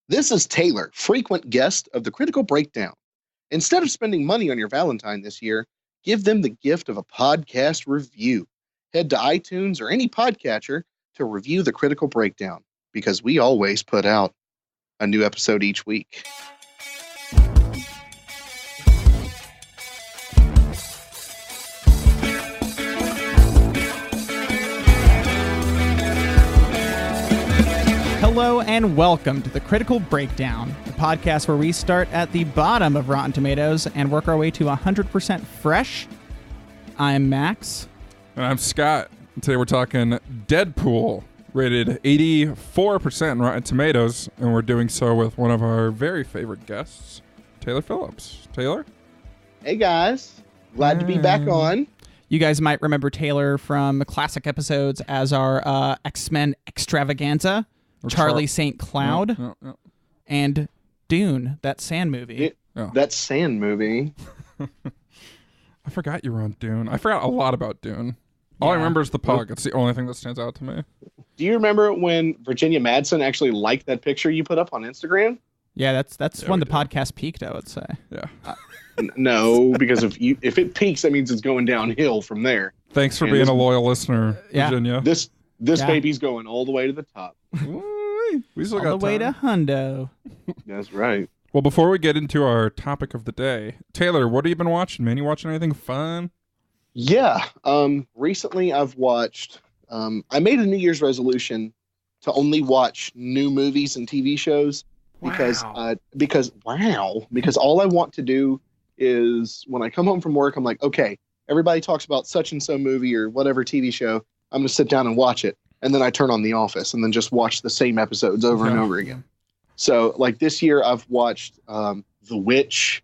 This is Taylor, frequent guest of the Critical Breakdown. Instead of spending money on your Valentine this year, give them the gift of a podcast review. Head to iTunes or any podcatcher to review the Critical Breakdown, because we always put out a new episode each week. Hello and welcome to the Critical Breakdown, the podcast where we start at the bottom of Rotten Tomatoes and work our way to 100% fresh. I'm Max. And I'm Scott. Today we're talking Deadpool, rated 84% in Rotten Tomatoes, and we're doing so with one of our very favorite guests, Taylor Phillips. Taylor? Hey guys, glad to be back on. You guys might remember Taylor from classic episodes as our X-men Extravaganza, Charlie St. Cloud, and Dune, that sand movie. That sand movie. I forgot you were on Dune. I forgot a lot about Dune. All I remember is the pug. It's the only thing that stands out to me. Do you remember when Virginia Madsen actually liked that picture you put up on Instagram? Yeah, that's when the podcast peaked, I would say. Yeah. No, because if it peaks, that means it's going downhill from there. Thanks for being a loyal listener, Virginia. This baby's going all the way to the top. We still all got the way to Hundo. That's right. Well, before we get into our topic of the day, Taylor, what have you been watching, man? You watching anything fun? Yeah. Recently I've watched, I made a New Year's resolution to only watch new movies and TV shows because all I want to do is when I come home from work, I'm like, okay, everybody talks about such and so movie or whatever TV show. I'm going to sit down and watch it. And then I turn on The Office and then just watch the same episodes over and over again. So like this year I've watched The Witch.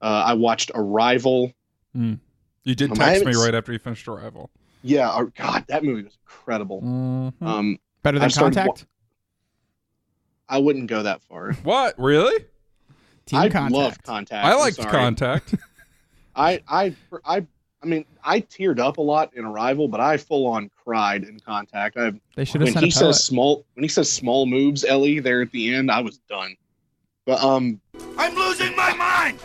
I watched Arrival. You did text me right after you finished Arrival. Yeah. God, that movie was incredible. Mm-hmm. Better than Contact? I wouldn't go that far. What? Really? I love Contact. I liked Contact. I mean, I teared up a lot in Arrival, but I full on cried in Contact. They should have when he says small moves, Ellie, there at the end, I was done. But I'm losing my mind.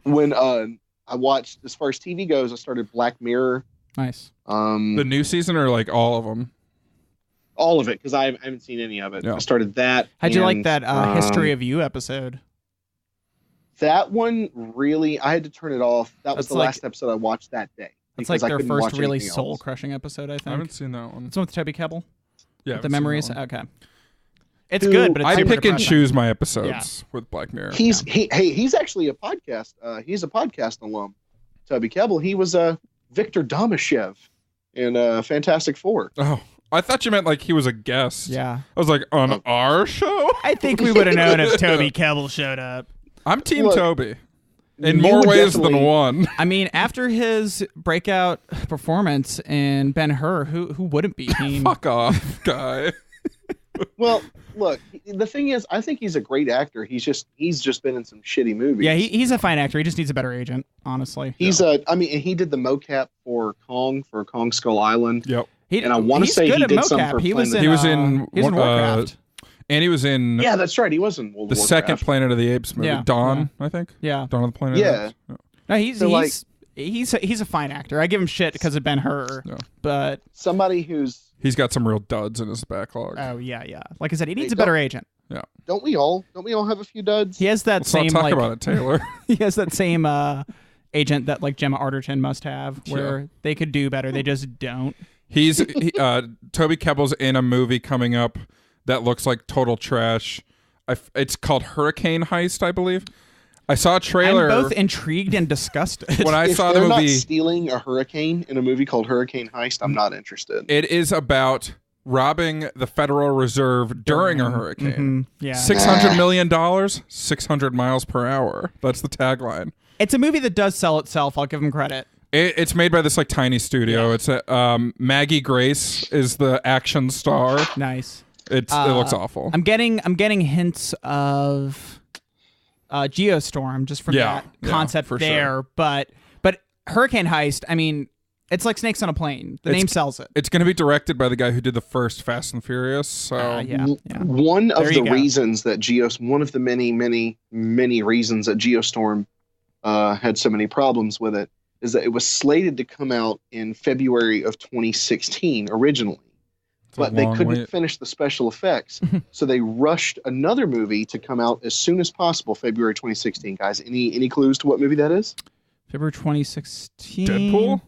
When I watched, as far as TV goes, I started Black Mirror. Nice. The new season or like all of them? All of it, because I haven't seen any of it. Yeah. I started that. How'd you like that History of You episode? That one really, I had to turn it off. That was the last episode I watched that day. It's like their first really soul-crushing episode, I think. I haven't seen that one. It's one with Toby Kebbell? Yeah. The memories? Okay. It's good, but it's I pick and depressing. choose my episodes with Black Mirror. He's actually a podcast. He's a podcast alum. Toby Kebbell. He was Victor Domashev in Fantastic Four. Oh, I thought you meant like he was a guest. Yeah. I was like, on our show? I think we would have known if Toby Kebbell showed up. I'm Team Toby. In more ways than one. I mean, after his breakout performance in Ben-Hur, who wouldn't be Team? Fuck off, guy. Well, look, the thing is, I think he's a great actor. He's just been in some shitty movies. Yeah, he's a fine actor. He just needs a better agent, honestly. He did the mocap for Kong Skull Island. Yep. And I want to say he did some for he was in Warcraft. And he was in... Yeah, that's right. He was in World of Warcraft. second Planet of the Apes movie. Yeah. Dawn, I think. Yeah. Dawn of the Planet of the Apes. No, he's a fine actor. I give him shit because of Ben-Hur. Yeah. But... somebody who's... He's got some real duds in his backlog. Oh, yeah. Like I said, he needs a better agent. Yeah. Don't we all have a few duds? He has that Let's not talk about it, Taylor. He has that same agent that like Gemma Arterton must have, where they could do better. They just don't. Toby Kebbell's in a movie coming up that looks like total trash. It's called Hurricane Heist, I believe. I saw a trailer. I'm both intrigued and disgusted. When I saw the movie, movie, not stealing a hurricane in a movie called Hurricane Heist, I'm not interested. It is about robbing the Federal Reserve during a hurricane. Mm-hmm. Yeah, $600 million, 600 miles per hour. That's the tagline. It's a movie that does sell itself. I'll give him credit. It's made by this like tiny studio. Yeah. It's Maggie Grace is the action star. Nice. It looks awful. I'm getting hints of Geostorm just from that concept there. Sure. But Hurricane Heist, I mean, It's like Snakes on a Plane. The name sells it. It's going to be directed by the guy who did the first Fast and Furious. So One of the reasons that one of the many, many, many reasons that Geostorm had so many problems with it is that it was slated to come out in February of 2016 originally. But they couldn't finish the special effects, so they rushed another movie to come out as soon as possible, February 2016. Guys, any clues to what movie that is? February 2016. Deadpool?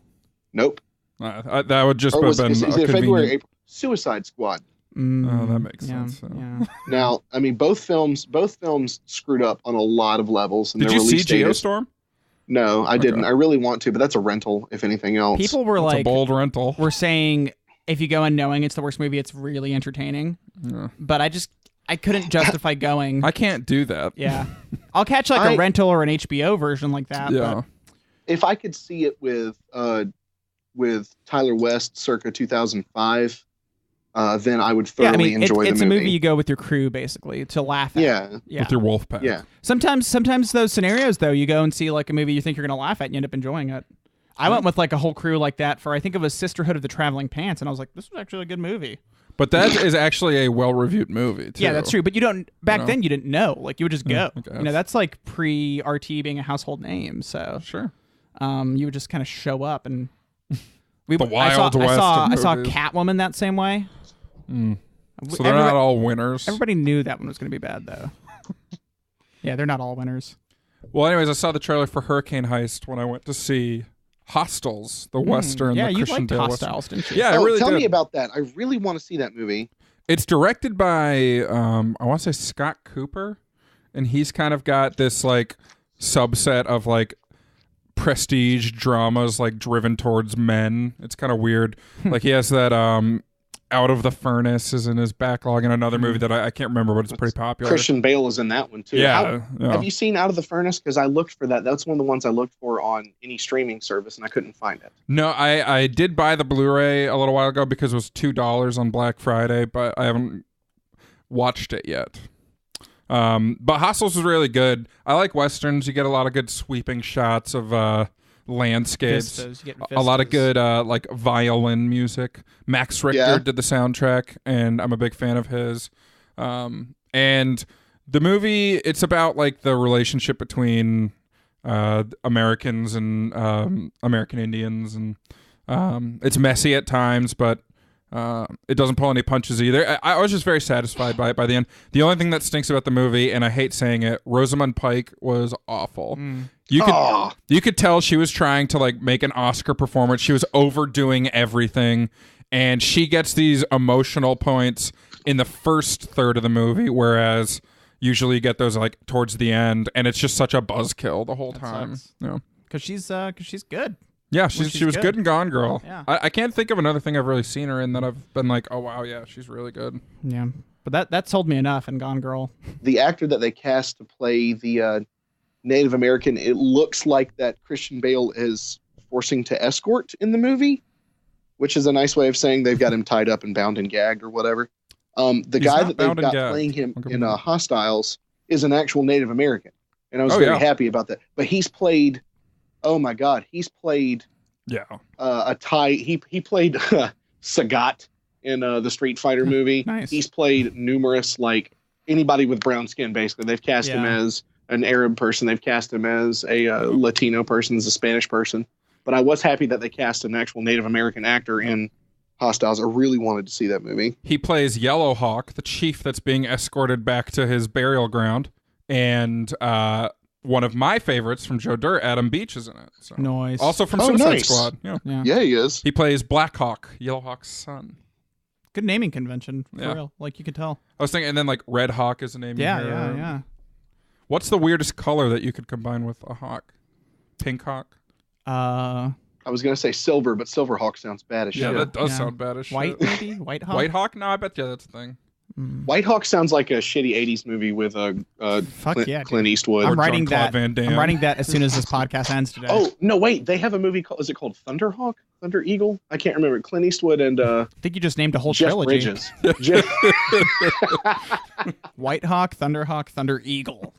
Nope. That would just have been either February or April. Suicide Squad. Oh, that makes sense. So. Yeah. Now, I mean, both films screwed up on a lot of levels. And Did you see Geostorm? No, I didn't. I really want to, but that's a rental, if anything else. People were a bold rental. We're saying if you go in knowing it's the worst movie, it's really entertaining. Yeah. But I couldn't justify going. I can't do that. Yeah. I'll catch a rental or an HBO version like that. Yeah. But if I could see it with Tyler West circa 2005, then I would thoroughly enjoy the movie. It's a movie you go with your crew, basically, to laugh at. Yeah. With your wolf pack. Yeah. Sometimes those scenarios, though, you go and see like a movie you think you're going to laugh at and you end up enjoying it. I went with like a whole crew like that for, I think it was Sisterhood of the Traveling Pants, and I was like, this was actually a good movie. But that is actually a well-reviewed movie, too. Yeah, that's true. But you don't, then you didn't know. Like, you would just go. Yeah, that's like pre-RT being a household name, so. Sure. You would just kind of show up and... The Wild West I saw Catwoman that same way. So they're not all winners. Everybody knew that one was going to be bad, though. Yeah, they're not all winners. Well, anyways, I saw the trailer for Hurricane Heist when I went to see Hostiles, the Western. Yeah, the you Christian liked Bale Hostiles, Western. didn't you? Yeah, I really tell did. me about that. I really want to see that movie. It's directed by, I want to say Scott Cooper, and he's kind of got this like subset of like prestige dramas like driven towards men. It's kind of weird. Like he has that Out of the Furnace is in his backlog, and another movie that I can't remember, but it's pretty popular. Christian Bale is in that one too. Yeah. Have you seen Out of the Furnace? Because I looked for that. That's one of the ones I looked for on any streaming service, and I couldn't find it. No, I did buy the Blu-ray a little while ago because it was $2 on Black Friday, but I haven't watched it yet. But Hostiles is really good. I like Westerns. You get a lot of good sweeping shots of landscapes. A lot of good like violin music. Max Richter did the soundtrack, and I'm a big fan of his. And the movie, it's about like the relationship between Americans and American Indians, and it's messy at times, but it doesn't pull any punches either. I was just very satisfied by it by the end. The only thing that stinks about the movie, and I hate saying it, Rosamund Pike was awful. You could tell she was trying to like make an Oscar performance. She was overdoing everything, and she gets these emotional points in the first third of the movie, whereas usually you get those like towards the end, and it's just such a buzzkill the whole time. Yeah, because she's good. Yeah, she was good in Gone Girl. Yeah. I can't think of another thing I've really seen her in that I've been like, oh wow, yeah, she's really good. Yeah, but that told me enough in Gone Girl. The actor that they cast to play the Native American, it looks like that Christian Bale is forcing to escort in the movie, which is a nice way of saying they've got him tied up and bound and gagged or whatever. The guy that they've got playing him in Hostiles is an actual Native American, and I was very happy about that. But he's played, oh my God, he's played a Thai. He played Sagat in the Street Fighter movie. Nice. He's played numerous, like anybody with brown skin. Basically, they've cast him as an Arab person. They've cast him as a Latino person, as a Spanish person. But I was happy that they cast an actual Native American actor in Hostiles. I really wanted to see that movie. He plays Yellow Hawk, the chief that's being escorted back to his burial ground, and one of my favorites from Joe Dirt, Adam Beach, is in it. So. Nice. Also from Suicide Squad. Yeah, he is. He plays Black Hawk, Yellow Hawk's son. Good naming convention, for real. Like, you could tell. I was thinking, and then like Red Hawk is a name. Yeah. What's the weirdest color that you could combine with a hawk? Pink hawk? I was going to say silver, but Silver Hawk sounds bad as shit. Yeah, that does sound bad as shit. White, maybe? White Hawk? White Hawk? No, I bet you that's a thing. White Hawk sounds like a shitty 80s movie with Clint Eastwood. I'm writing that. Van Damme. I'm writing that as soon as this podcast ends today. Oh, no, wait. They have a movie called, is it called Thunderhawk? Thunder Eagle? I can't remember. Clint Eastwood and I think you just named a whole Jeff trilogy. Bridges. White Hawk, Thunderhawk, Thunder Eagle.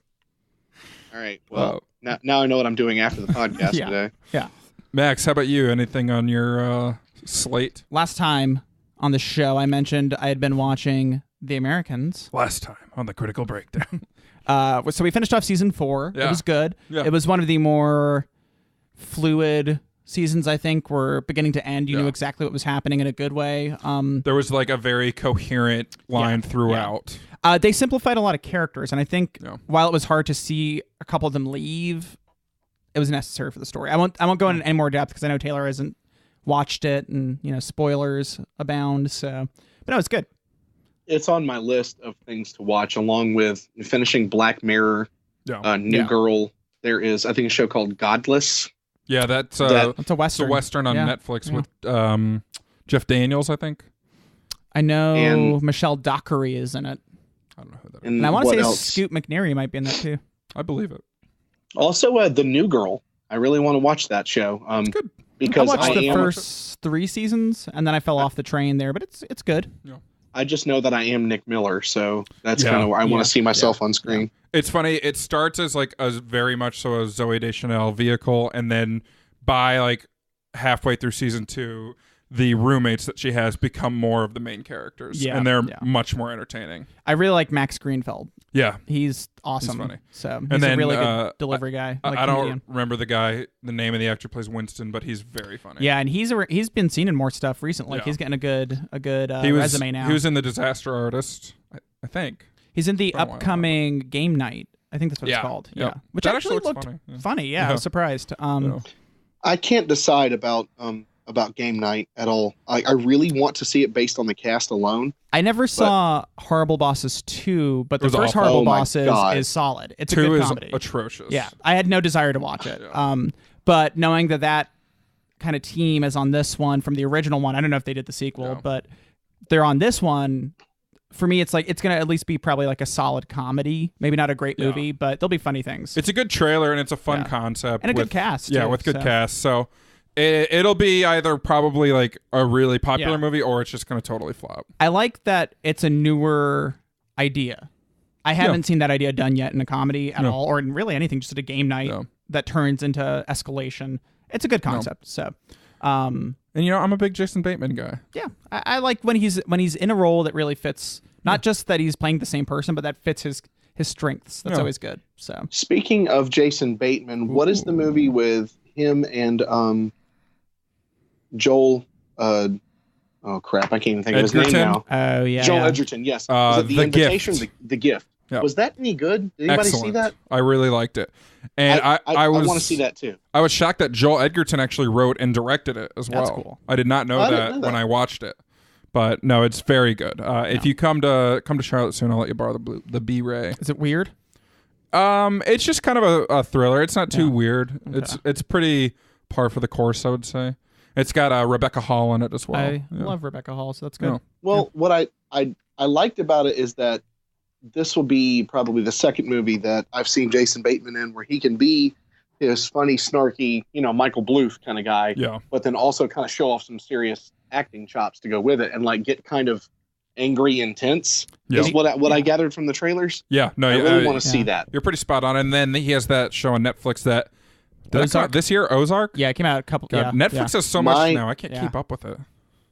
All right. Well, now I know what I'm doing after the podcast today. Yeah. Max, how about you? Anything on your slate? Last time on the show, I mentioned I had been watching The Americans. Last time on the Critical Breakdown. So we finished off season 4. Yeah. It was good. Yeah. It was one of the more fluid seasons, I think, were beginning to end. You knew exactly what was happening in a good way. There was like a very coherent line throughout. They simplified a lot of characters, and I think while it was hard to see a couple of them leave, it was necessary for the story. I won't go into any more depth because I know Taylor hasn't watched it, and spoilers abound. So, but no, it's good. It's on my list of things to watch, along with finishing Black Mirror, New Girl. There is, I think, a show called Godless. Yeah, that's a Western. It's a Western on Netflix with Jeff Daniels, I think. I know Michelle Dockery is in it. I don't know who that is. And I want to say Scoot McNairy might be in that too. I believe it. Also, The New Girl. I really want to watch that show. It's good. Because I watched the first 3 seasons, and then I fell off the train there, but it's good. Yeah. I just know that I am Nick Miller, so that's kind of where I want to see myself on screen. Yeah. It's funny. It starts as like a very much so a Zooey Deschanel vehicle, and then by like halfway through season 2, the roommates that she has become more of the main characters, and they're much more entertaining. I really like Max Greenfeld. Yeah, he's awesome. He's funny. So he's a really good delivery guy. I don't remember the name of the actor who plays Winston, but he's very funny. Yeah, and he's been seen in more stuff recently. Like he's getting a good resume now. He was in The Disaster Artist, I think. He's in the upcoming Game Night. I think that's what it's called. Yeah, which that actually looked funny. Yeah, I was surprised. I can't decide about Game Night at all. I really want to see it based on the cast alone. I never saw Horrible Bosses 2, but the first Horrible Bosses is solid. It's a good comedy. 2 is atrocious. Yeah, I had no desire to watch it. But knowing that kind of team is on this one from the original one, I don't know if they did the sequel, but they're on this one. For me, it's like it's going to at least be probably like a solid comedy. Maybe not a great movie, but there'll be funny things. It's a good trailer, and it's a fun concept. And a good cast. Yeah, with good cast. So it'll be either probably like a really popular movie, or it's just going to totally flop. I like that it's a newer idea. I haven't seen that idea done yet in a comedy at all, or in really anything, just at a game night that turns into escalation. It's a good concept. So, and I'm a big Jason Bateman guy. Yeah, I like when he's in a role that really fits. Not just that he's playing the same person, but that fits his strengths. That's always good. So, speaking of Jason Bateman, what is the movie with him and Joel? Oh crap! I can't even think of his name now. Oh yeah, Joel Edgerton. Yes. Was it The Invitation? Gift. The Gift. Yep. Was that any good? Did anybody see that? I really liked it, and I want to see that too. I was shocked that Joel Edgerton actually wrote and directed it as well. That's cool. I did not know that when I watched it, but no, it's very good. If you come to Charlotte soon, I'll let you borrow the B-Ray. Is it weird? It's just kind of a thriller. It's not too weird. Okay. It's pretty par for the course, I would say. It's got Rebecca Hall in it as well. I love Rebecca Hall, so that's good. Yeah. Well, what I liked about it is that this will be probably the second movie that I've seen Jason Bateman in where he can be his funny, snarky, Michael Bluth kind of guy, but then also kind of show off some serious acting chops to go with it and like get kind of angry, intense. Is what I gathered from the trailers. Yeah, no, I really want to see that. You're pretty spot on. And then he has that show on Netflix that come out this year, Ozark. Yeah, it came out a couple. Netflix has so much now. I can't keep up with it.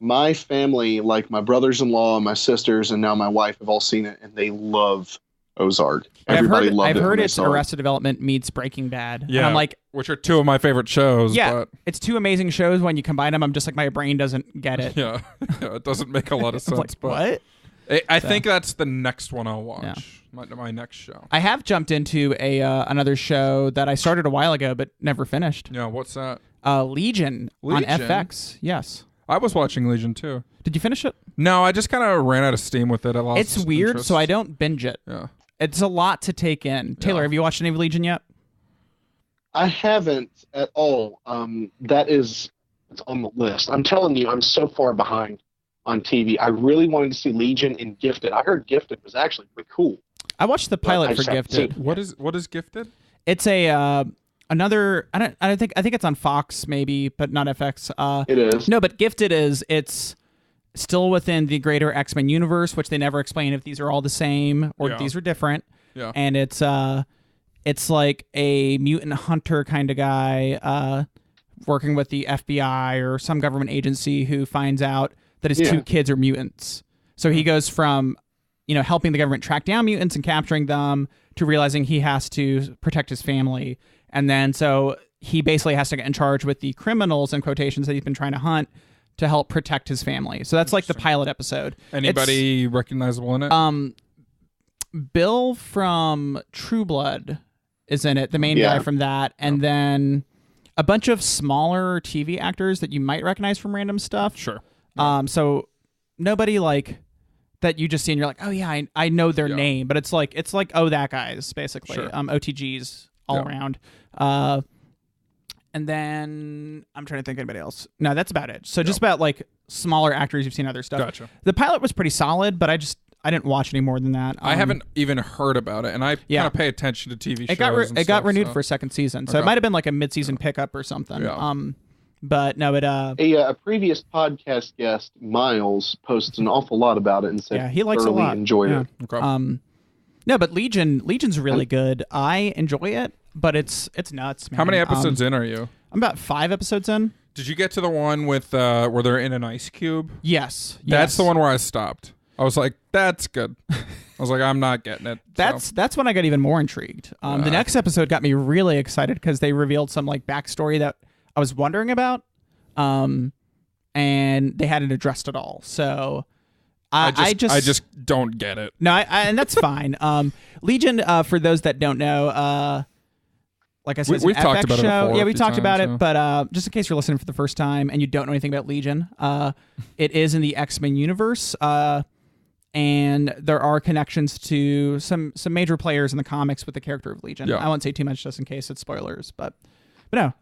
My family, like my brothers-in-law and my sisters, and now my wife, have all seen it, and they love Ozark. Everybody loved it. I've heard it's Arrested Development meets Breaking Bad. Yeah, and I'm like, which are 2 of my favorite shows. Yeah, but it's 2 amazing shows. When you combine them, I'm just like, my brain doesn't get it. Yeah, it doesn't make a lot of sense. Like, what? I think that's the next one I'll watch. Yeah. My next show. I have jumped into another show that I started a while ago but never finished. Yeah, what's that? Legion on FX. Yes. I was watching Legion too. Did you finish it? No, I just kind of ran out of steam with it. It's weird, interest. So I don't binge it. Yeah. It's a lot to take in. Taylor, have you watched any of Legion yet? I haven't at all. It's on the list. I'm telling you, I'm so far behind on TV. I really wanted to see Legion and Gifted. I heard Gifted was actually pretty cool. I watched the pilot for Gifted. What is Gifted? It's a another. I think it's on Fox maybe, but not FX. It is. No, but Gifted it's still within the greater X-Men universe, which they never explain if these are all the same or if these are different. Yeah. And it's like a mutant hunter kind of guy working with the FBI or some government agency who finds out that his two kids are mutants. So he goes from, helping the government track down mutants and capturing them to realizing he has to protect his family. And then so he basically has to get in charge with the criminals, in quotations, that he's been trying to hunt to help protect his family. So that's like the pilot episode. Anybody recognizable in it? Bill from True Blood is in it, the main guy from that. And then a bunch of smaller TV actors that you might recognize from random stuff. Sure. So nobody like that you just see and you're like, oh yeah, I know their name, but it's like, oh, that guy's basically. Sure. OTGs all around. And then I'm trying to think of anybody else. No, that's about it. So just about like smaller actors you've seen other stuff. Gotcha. The pilot was pretty solid, but I didn't watch any more than that. I haven't even heard about it, and I kind of pay attention to TV shows. It got renewed for a second season, so it might have been like a mid-season pickup or something. Yeah. But no, it a previous podcast guest, Miles, posted an awful lot about it and said he likes it a lot. Enjoyed it. Okay. No, but Legion's really good. I enjoy it, but it's nuts, man. How many episodes in are you? I'm about 5 episodes in. Did you get to the one with where they're in an ice cube? Yes. That's the one where I stopped. I was like, that's good. I was like, I'm not getting it. That's when I got even more intrigued. The next episode got me really excited because they revealed some like backstory that I was wondering about, and they hadn't addressed it all. So I just don't get it. No, and that's fine. Legion, for those that don't know, like I said, we've talked about show. it before. Yeah, we talked about it, but just in case you're listening for the first time and you don't know anything about Legion, it is in the X-Men universe, and there are connections to some major players in the comics with the character of Legion. Yeah. I won't say too much just in case it's spoilers, but no.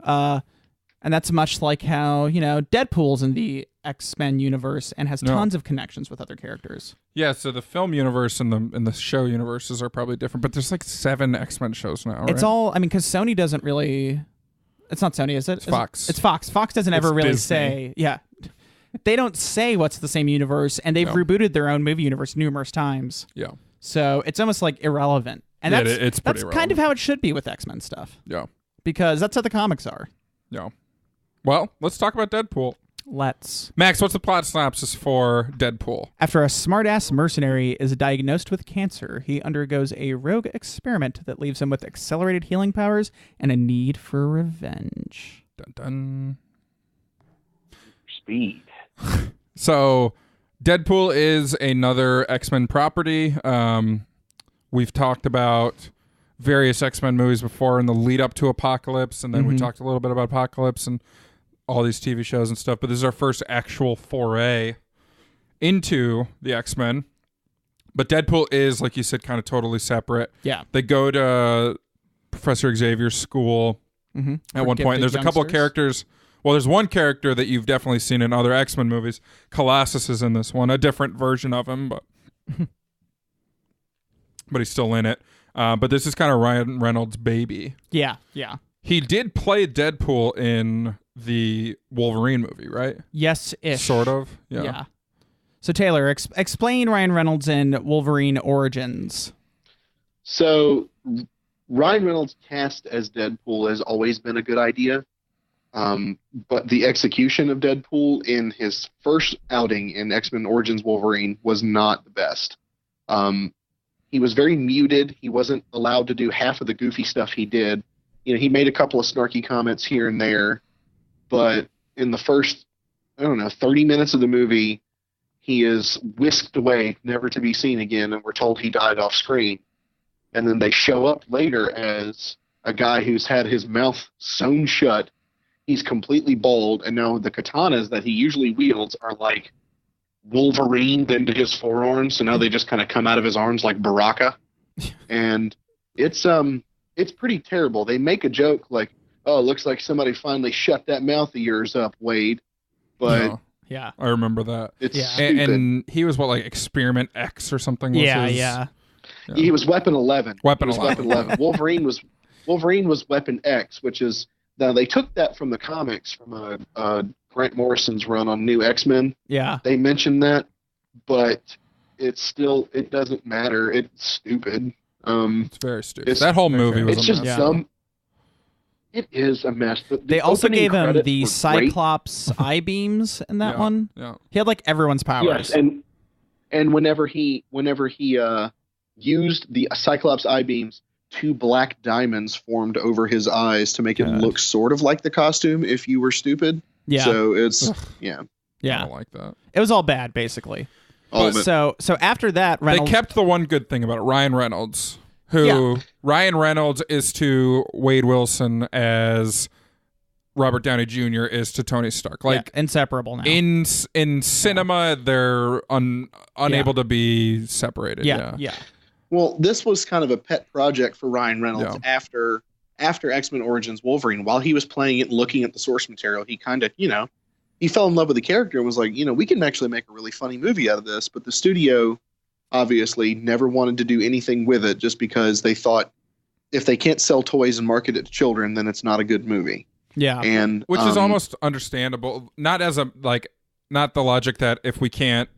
And that's much like how, Deadpool's in the X-Men universe and has tons of connections with other characters. Yeah, so the film universe and the show universes are probably different, but there's like 7 X-Men shows now, right? It's all, because Sony doesn't really... It's not Sony, is it? It's Fox. It's Fox. Fox doesn't ever really Disney. say... Yeah. They don't say what's the same universe, and they've rebooted their own movie universe numerous times. Yeah. So it's almost like irrelevant. And it's that's kind of how it should be with X-Men stuff. Yeah. Because that's how the comics are. Yeah. Well, let's talk about Deadpool. Let's. Max, what's the plot synopsis for Deadpool? After a smart-ass mercenary is diagnosed with cancer, he undergoes a rogue experiment that leaves him with accelerated healing powers and a need for revenge. Dun dun. Speed. So, Deadpool is another X-Men property. We've talked about various X-Men movies before in the lead up to Apocalypse, and then we talked a little bit about Apocalypse and all these TV shows and stuff, but this is our first actual foray into the X-Men. But Deadpool is, like you said, kind of totally separate. Yeah. They go to Professor Xavier's school at one point. There's a couple of characters. Well, there's one character that you've definitely seen in other X-Men movies. Colossus is in this one, a different version of him, but he's still in it. But this is kind of Ryan Reynolds' baby. Yeah. He did play Deadpool in the Wolverine movie, right? Yes-ish. Sort of. Yeah. So, Taylor, explain Ryan Reynolds in Wolverine Origins. So, Ryan Reynolds cast as Deadpool has always been a good idea. But the execution of Deadpool in his first outing in X-Men Origins Wolverine was not the best. He was very muted. He wasn't allowed to do half of the goofy stuff he did. He made a couple of snarky comments here and there, but in the first, 30 minutes of the movie, he is whisked away, never to be seen again, and we're told he died off screen. And then they show up later as a guy who's had his mouth sewn shut. He's completely bald, and now the katanas that he usually wields are like Wolverined into his forearms, so now they just kind of come out of his arms like Baraka. And it's pretty terrible. They make a joke like, "Oh, it looks like somebody finally shut that mouth of yours up, Wade." But yeah, I remember that. It's stupid. And he was what, like Experiment X or something? Yeah. He was Weapon 11. Weapon 11. Wolverine was Weapon X, which is, now they took that from the comics from Grant Morrison's run on New X-Men. Yeah. They mentioned that, but it doesn't matter. It's stupid. It's very stupid. That whole movie was it's just dumb. It is a mess. They also gave him the were Cyclops eye beams in that one. Yeah. He had like everyone's powers. Yes, and whenever he used the Cyclops eye beams, 2 black diamonds formed over his eyes to make it look sort of like the costume if you were stupid. Yeah. So it's I don't like that. It was all bad, basically. So after that, Reynolds... They kept the one good thing about it, Ryan Reynolds. Ryan Reynolds is to Wade Wilson as Robert Downey Jr. is to Tony Stark. Like inseparable now. In cinema, they're unable to be separated. Yeah. Well, this was kind of a pet project for Ryan Reynolds after X-Men Origins Wolverine. While he was playing it and looking at the source material, he kind of, he fell in love with the character and was like, we can actually make a really funny movie out of this. But the studio obviously never wanted to do anything with it just because they thought if they can't sell toys and market it to children, then it's not a good movie. Yeah. And which is almost understandable. Not as not the logic that if we can't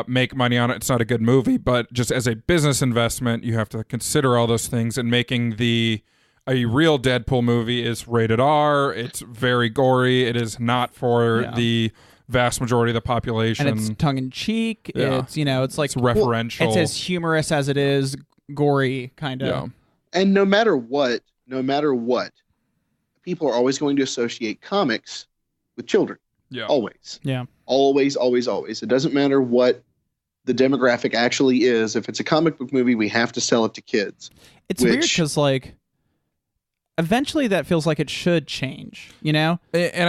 make money on it, it's not a good movie, but just as a business investment, you have to consider all those things, and making a real Deadpool movie is rated R. It's very gory. It is not for the vast majority of the population, and it's tongue in cheek. It's it's like it's referential. It's as humorous as it is gory, kind of. Yeah. And no matter what, people are always going to associate comics with children. Yeah. Always. Yeah. Always, always, always. It doesn't matter what the demographic actually is. If it's a comic book movie, we have to sell it to kids. It's weird because eventually that feels like it should change, And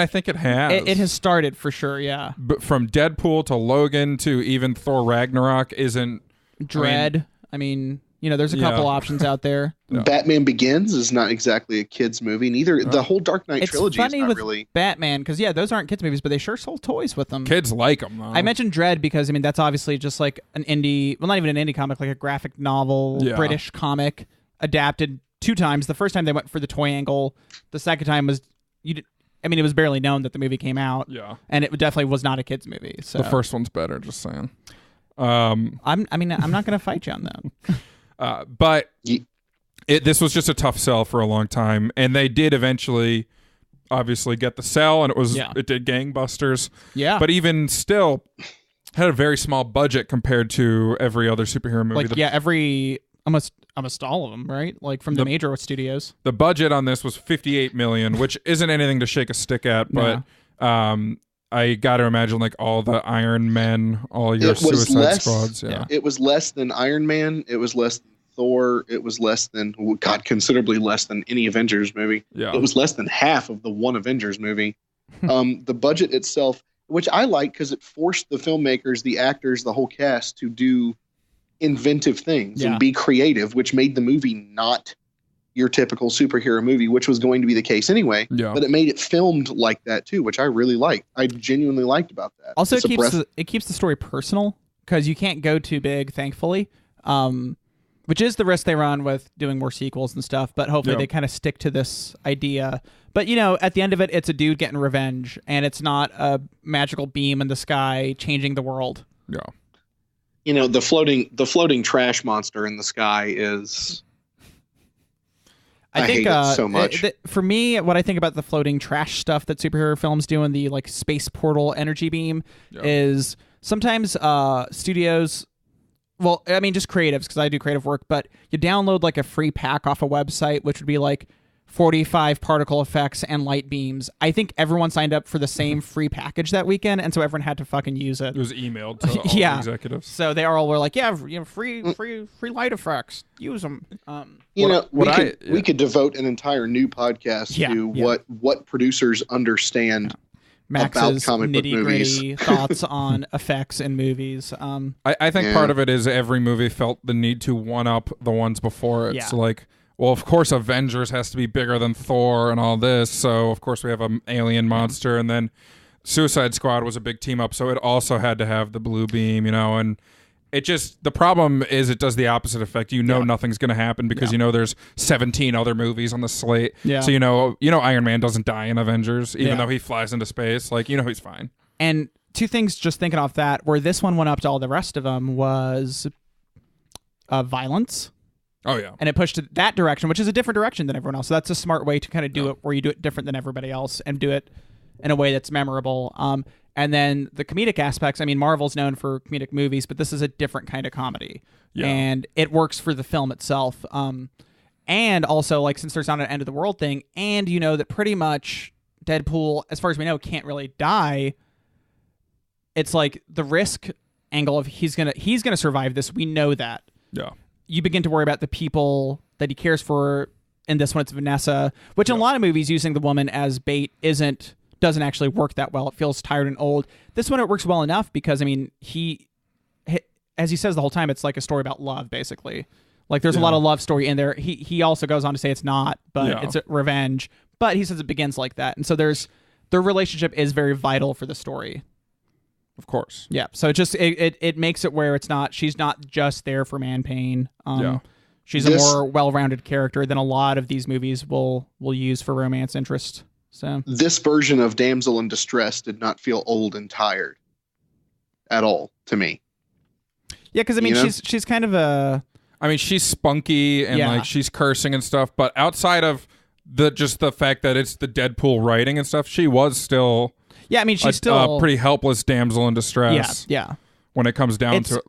I think it has. It has started for sure, yeah. But from Deadpool to Logan to even Thor Ragnarok isn't... Dread. There's a couple options out there. Yeah. Batman Begins is not exactly a kid's movie. Neither the whole Dark Knight trilogy is not really... Batman, because, those aren't kids' movies, but they sure sold toys with them. Kids like them, though. I mentioned Dread because, that's obviously just like an indie... Well, not even an indie comic, like a graphic novel, British comic, adapted 2 times. The first time they went for the toy angle. The second time was... it was barely known that the movie came out. Yeah. And it definitely was not a kid's movie. So the first one's better, just saying. I'm not going to fight you on that. But this was just a tough sell for a long time, and they did eventually, obviously, get the sell, and it did gangbusters. Yeah. But even still, had a very small budget compared to every other superhero movie. Almost all of them, right? Like from the major studios. The budget on this was $58 million, which isn't anything to shake a stick at, but I got to imagine like all the Iron Men, all your Suicide Squads. Yeah. It was less than Iron Man. It was less than Thor. It was less than, considerably less than any Avengers movie. Yeah. It was less than half of the one Avengers movie. The budget itself, which I like because it forced the filmmakers, the actors, the whole cast to do inventive things and be creative, which made the movie not your typical superhero movie, which was going to be the case anyway. Yeah. But it made it filmed like that too, which I really liked. I genuinely liked about that. Also, it keeps the story personal because you can't go too big, thankfully, which is the risk they run with doing more sequels and stuff. But hopefully they kind of stick to this idea. But, at the end of it, it's a dude getting revenge, and it's not a magical beam in the sky changing the world. Yeah. The floating trash monster in the sky is... I think hate it so much. For me, what I think about the floating trash stuff that superhero films do in the like space portal energy beam is sometimes studios, just creatives, because I do creative work, but you download like a free pack off a website, which would be like 45 particle effects and light beams. I think everyone signed up for the same free package that weekend, and so everyone had to fucking use it. It was emailed to all the executives. So they all were like, free light effects. Use them. We could devote an entire new podcast to what producers understand Max's about comic book movies. thoughts on effects in movies. I think part of it is every movie felt the need to one-up the ones before it. Yeah. So like, well, of course, Avengers has to be bigger than Thor and all this. So, of course, we have an alien monster. And then Suicide Squad was a big team up. So it also had to have the blue beam, and it just, the problem is it does the opposite effect. Nothing's going to happen because there's 17 other movies on the slate. Yeah. So, Iron Man doesn't die in Avengers, even though he flies into space. Like, he's fine. And 2 things just thinking off that, where this one went up to all the rest of them was violence. Oh yeah. And it pushed to that direction, which is a different direction than everyone else. So that's a smart way to kind of do it, where you do it different than everybody else and do it in a way that's memorable. And then the comedic aspects, I mean, Marvel's known for comedic movies, but this is a different kind of comedy. Yeah. And it works for the film itself. And also, like, since there's not an end of the world thing, and you know that pretty much Deadpool, as far as we know, can't really die. It's like the risk angle of he's gonna survive this. We know that. Yeah. You begin to worry about the people that he cares for. In this one, it's Vanessa, which in a lot of movies, using the woman as bait doesn't actually work that well. It feels tired and old. This one, it works well enough because, I mean, he as he says the whole time, it's like a story about love, basically. Like, there's a lot of love story in there. He also goes on to say it's not, but it's a revenge. But he says it begins like that. And so their relationship is very vital for the story. Of course. Yeah. So it makes it where she's not just there for man pain. She's a more well-rounded character than a lot of these movies will use for romance interest. So this version of damsel in distress did not feel old and tired at all to me. Yeah, because I mean, she's kind of a. I mean, she's spunky and like she's cursing and stuff, but outside of the fact that it's the Deadpool writing and stuff, she was still. Yeah, I mean, she's still a pretty helpless damsel in distress. Yeah. When it comes down to it.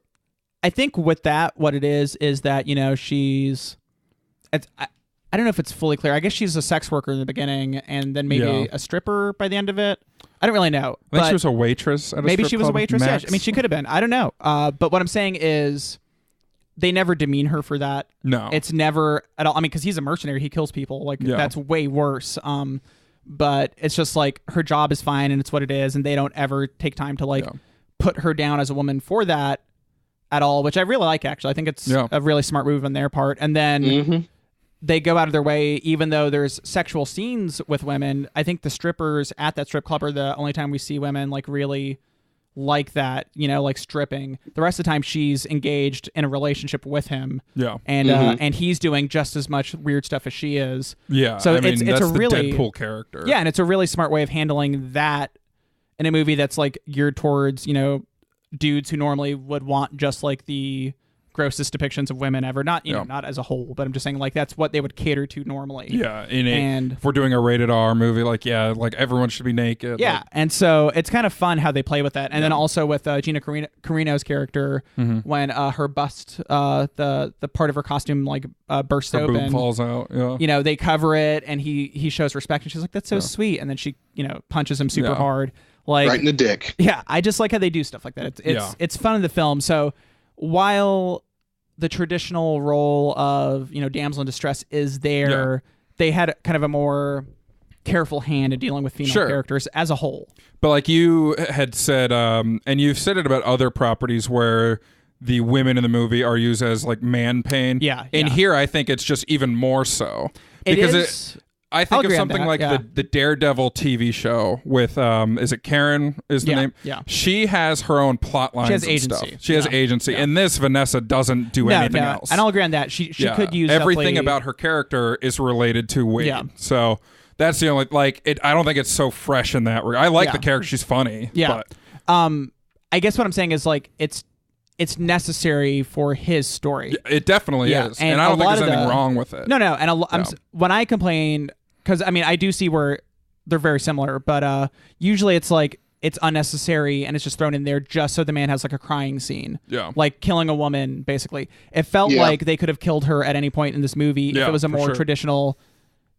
I think with that, what it is that, you know, she's. I don't know if it's fully clear. I guess she's a sex worker in the beginning and then maybe a stripper by the end of it. I don't really know. I think she was a waitress at a maybe strip she was a club, waitress. Max. Yeah, I mean, she could have been. I don't know. But what I'm saying is they never demean her for that. No. It's never at all. I mean, because he's a mercenary. He kills people. Like, that's way worse. But it's just like her job is fine and it's what it is. And they don't ever take time to put her down as a woman for that at all, which I really like, actually. I think it's a really smart move on their part. And then they go out of their way, even though there's sexual scenes with women. I think the strippers at that strip club are the only time we see women like really like that, you know, like stripping. The rest of the time she's engaged in a relationship with him. Yeah. And and he's doing just as much weird stuff as she is. Yeah. So it's a really Deadpool character. Yeah, and it's a really smart way of handling that in a movie that's like geared towards, you know, dudes who normally would want just like the grossest depictions of women ever. Not, you know, not as a whole, but I'm just saying like that's what they would cater to normally. Yeah. And if we're doing a rated R movie, like everyone should be naked. Yeah. And so it's kind of fun how they play with that. And then also with Gina Carino's character, when her bust, the part of her costume like bursts her open, boob falls out. Yeah. You know, they cover it and he shows respect and she's like, that's so sweet. And then she, you know, punches him super hard. Like, right in the dick. Yeah. I just like how they do stuff like that. It's fun in the film. So while the traditional role of, you know, damsel in distress is there, they had kind of a more careful hand in dealing with female characters as a whole. But like you had said, and you've said it about other properties where the women in the movie are used as like man pain. Yeah. And here I think it's just even more so. Because I think of something like the Daredevil TV show with is it Karen is the name? Yeah. She has her own plot lines. She has agency. Stuff. She has agency. Yeah. In this, Vanessa doesn't do anything else. And I'll agree on that. She could use everything about her character is related to Wade. Yeah. So that's the only I don't think it's so fresh in that regard. I like the character. She's funny. Yeah. But. I guess what I'm saying is like it's necessary for his story. It definitely is. And I don't think there's anything wrong with it. No. And when I complain, because I mean, I do see where they're very similar, but usually it's like it's unnecessary and it's just thrown in there just so the man has like a crying scene. Yeah. Like killing a woman, basically. It felt like they could have killed her at any point in this movie if it was a more traditional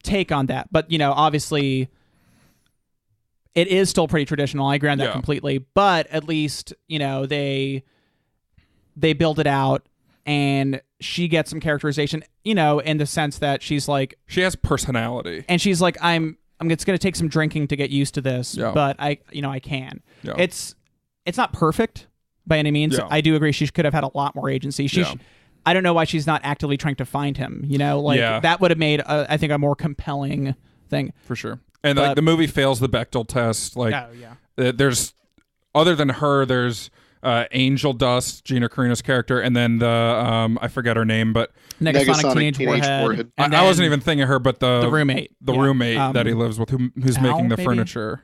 take on that. But, you know, obviously it is still pretty traditional. I agree on that completely. But at least, you know, they build it out. And she gets some characterization, you know, in the sense that she's like... She has personality. And she's like, it's going to take some drinking to get used to this, but I can. Yeah. It's not perfect by any means. Yeah. I do agree she could have had a lot more agency. I don't know why she's not actively trying to find him, you know? Like, that would have made, I think, a more compelling thing. For sure. And like the movie fails the Bechdel test. Like, there's... Other than her, there's... Angel Dust, Gina Carino's character, and then the I forget her name, but Negasonic Teenage Warhead. I wasn't even thinking of her, but the roommate, roommate that he lives with, who's making the furniture.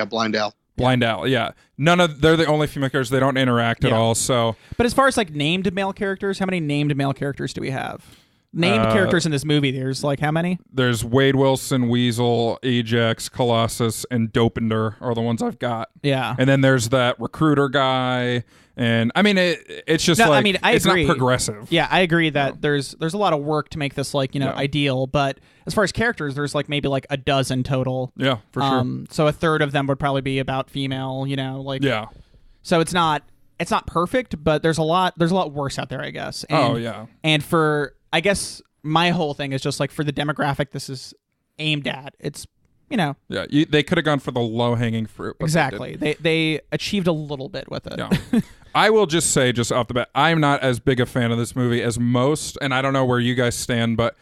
Blind Al. Blind Al, yeah. They're the only female characters. They don't interact at all. So, but as far as like named male characters, how many named male characters do we have? Named characters in this movie. There's like how many? There's Wade Wilson, Weasel, Ajax, Colossus, and Dopender are the ones I've got. Yeah. And then there's that recruiter guy. And I mean, it's just No, like, I mean, I it's agree. not progressive. Yeah, I agree that there's a lot of work to make this like, Yeah. ideal. But as far as characters, there's like maybe like a dozen total. Yeah, for sure. So a third of them would probably be about female, like. Yeah. So it's not perfect, but there's a lot worse out there, I guess. And, yeah. And for, I guess my whole thing is just like for the demographic this is aimed at, it's, Yeah, they could have gone for the low-hanging fruit. But exactly. They achieved a little bit with it. Yeah. I will just say, just off the bat, I'm not as big a fan of this movie as most, and I don't know where you guys stand, but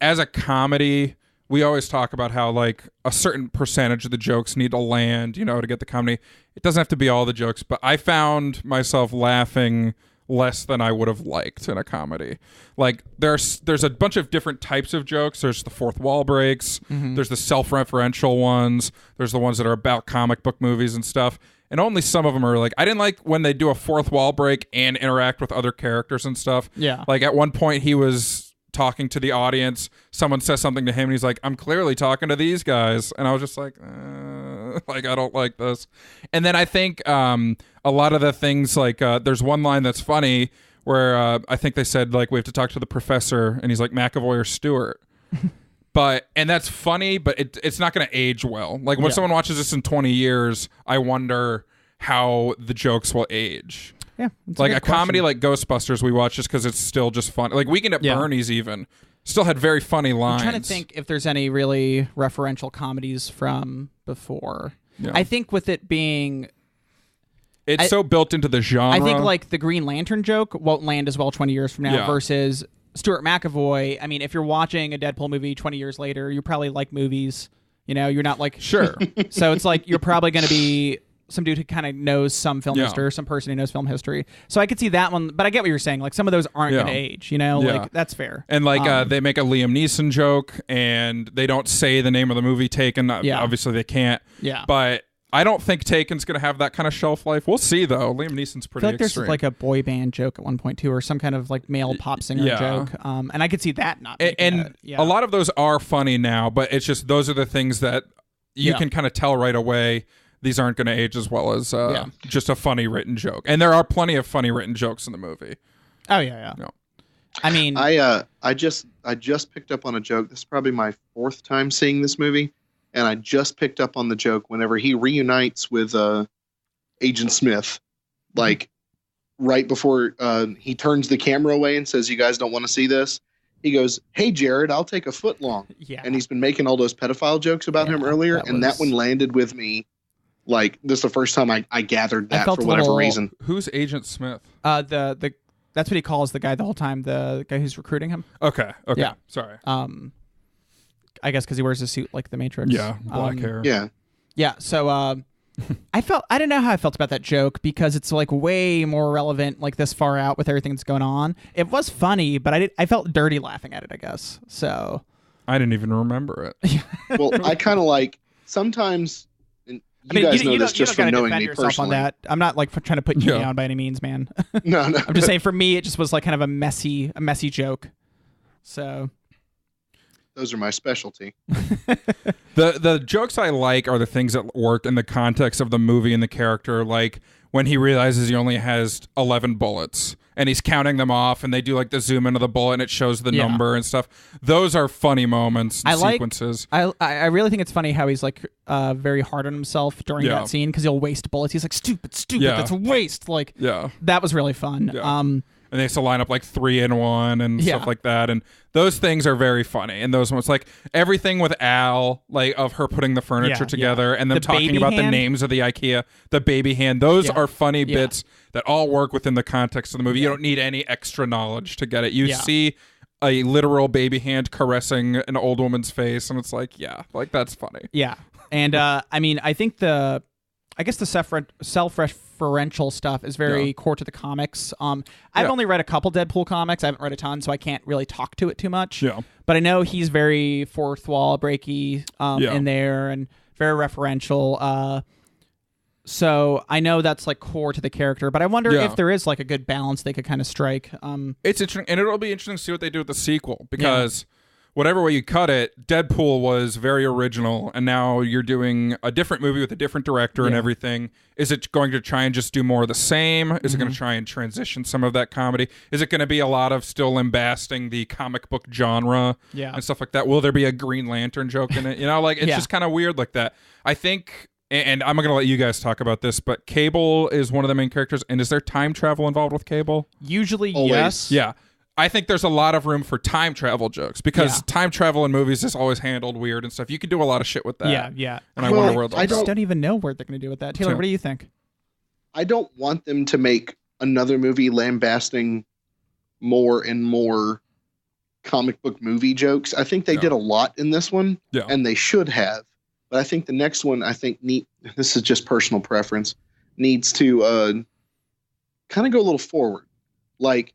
as a comedy, we always talk about how like a certain percentage of the jokes need to land, to get the comedy. It doesn't have to be all the jokes, but I found myself laughing less than I would have liked in a comedy. Like there's a bunch of different types of jokes. There's the fourth wall breaks. Mm-hmm. There's the self-referential ones. There's the ones that are about comic book movies and stuff. And only some of them are like, I didn't like when they do a fourth wall break and interact with other characters and stuff. Yeah. Like at one point he was talking to the audience. Someone says something to him and he's like, I'm clearly talking to these guys. And I was just like, I don't like this. And then I think a lot of the things like there's one line that's funny where I think they said like we have to talk to the professor and he's like McAvoy or Stewart. And that's funny, but it's not going to age well. Like when someone watches this in 20 years, I wonder how the jokes will age. Yeah. Like a comedy like Ghostbusters we watch just because it's still just fun. Like Weekend at Bernie's even still had very funny lines. I'm trying to think if there's any really referential comedies from before. Yeah. I think with it being... It's so built into the genre. I think like the Green Lantern joke won't land as well 20 years from now versus Stuart McAvoy. I mean, if you're watching a Deadpool movie 20 years later, you probably like movies. You're not like... Sure. So it's like you're probably going to be some dude who kind of knows some film history or some person who knows film history. So I could see that one, but I get what you're saying. Like some of those aren't going to age, like that's fair. And like they make a Liam Neeson joke and they don't say the name of the movie Taken. Obviously they can't. Yeah. But I don't think Taken's going to have that kind of shelf life. We'll see though. Liam Neeson's pretty I feel like extreme. there's like a boy band joke at one point too, or some kind of like male pop singer joke. And I could see that not. And a lot of those are funny now, but it's just those are the things that you can kind of tell right away. These aren't going to age as well as just a funny written joke. And there are plenty of funny written jokes in the movie. Oh yeah. No. I mean, I just picked up on a joke. This is probably my fourth time seeing this movie, and I just picked up on the joke whenever he reunites with Agent Smith, like right before he turns the camera away and says, "You guys don't want to see this." He goes, "Hey Jared, I'll take a foot long." Yeah. And he's been making all those pedophile jokes about him earlier, that one landed with me. Like this is the first time I gathered that for whatever reason. Who's Agent Smith? The that's what he calls the guy the whole time. The guy who's recruiting him. Okay. Yeah. Sorry. I guess because he wears a suit like the Matrix. Yeah. Black hair. Yeah. Yeah. So I didn't know how I felt about that joke because it's like way more relevant like this far out with everything that's going on. It was funny, but I felt dirty laughing at it, I guess. So I didn't even remember it. Well, I kind of like sometimes. You guys know this just from knowing me personally. On that. I'm not like trying to put you down by any means, man. No. I'm just saying for me, it just was like kind of a messy joke. So those are my specialty. The jokes I like are the things that work in the context of the movie and the character, like when he realizes he only has 11 bullets and he's counting them off and they do like the zoom into the bullet and it shows the number and stuff. Those are funny moments and sequences. I really think it's funny how he's like very hard on himself during that scene because he'll waste bullets. He's like, stupid, that's a waste. Like, that was really fun. Yeah. And they used to line up like 3 in 1 and stuff like that. And those things are very funny. And those ones, like everything with Al, like of her putting the furniture together and them talking about the names of the IKEA, the baby hand. Those are funny bits that all work within the context of the movie. You don't need any extra knowledge to get it. You see a literal baby hand caressing an old woman's face. And it's like, like that's funny. Yeah. And I mean, I think the self-referential stuff is very core to the comics. I've only read a couple Deadpool comics. I haven't read a ton, so I can't really talk to it too much. Yeah. But I know he's very fourth wall breaky in there and very referential. So I know that's like core to the character, but I wonder if there is like a good balance they could kind of strike. It's interesting, and it'll be interesting to see what they do with the sequel, because whatever way you cut it, Deadpool was very original, and now you're doing a different movie with a different director and everything. Is it going to try and just do more of the same? Is it going to try and transition some of that comedy? Is it going to be a lot of still lambasting the comic book genre and stuff like that? Will there be a Green Lantern joke in it? You know, like it's just kind of weird like that. I think, and I'm going to let you guys talk about this, but Cable is one of the main characters, and is there time travel involved with Cable? Usually, always. yes. Yeah. I think there's a lot of room for time travel jokes, because time travel in movies is always handled weird and stuff. You can do a lot of shit with that. Yeah. And I wonder where I just don't even know where they're going to do with that. Taylor, what do you think? I don't want them to make another movie lambasting more and more comic book movie jokes. I think they did a lot in this one, and they should have. But I think the next one, this is just personal preference, needs to kind of go a little forward. Like,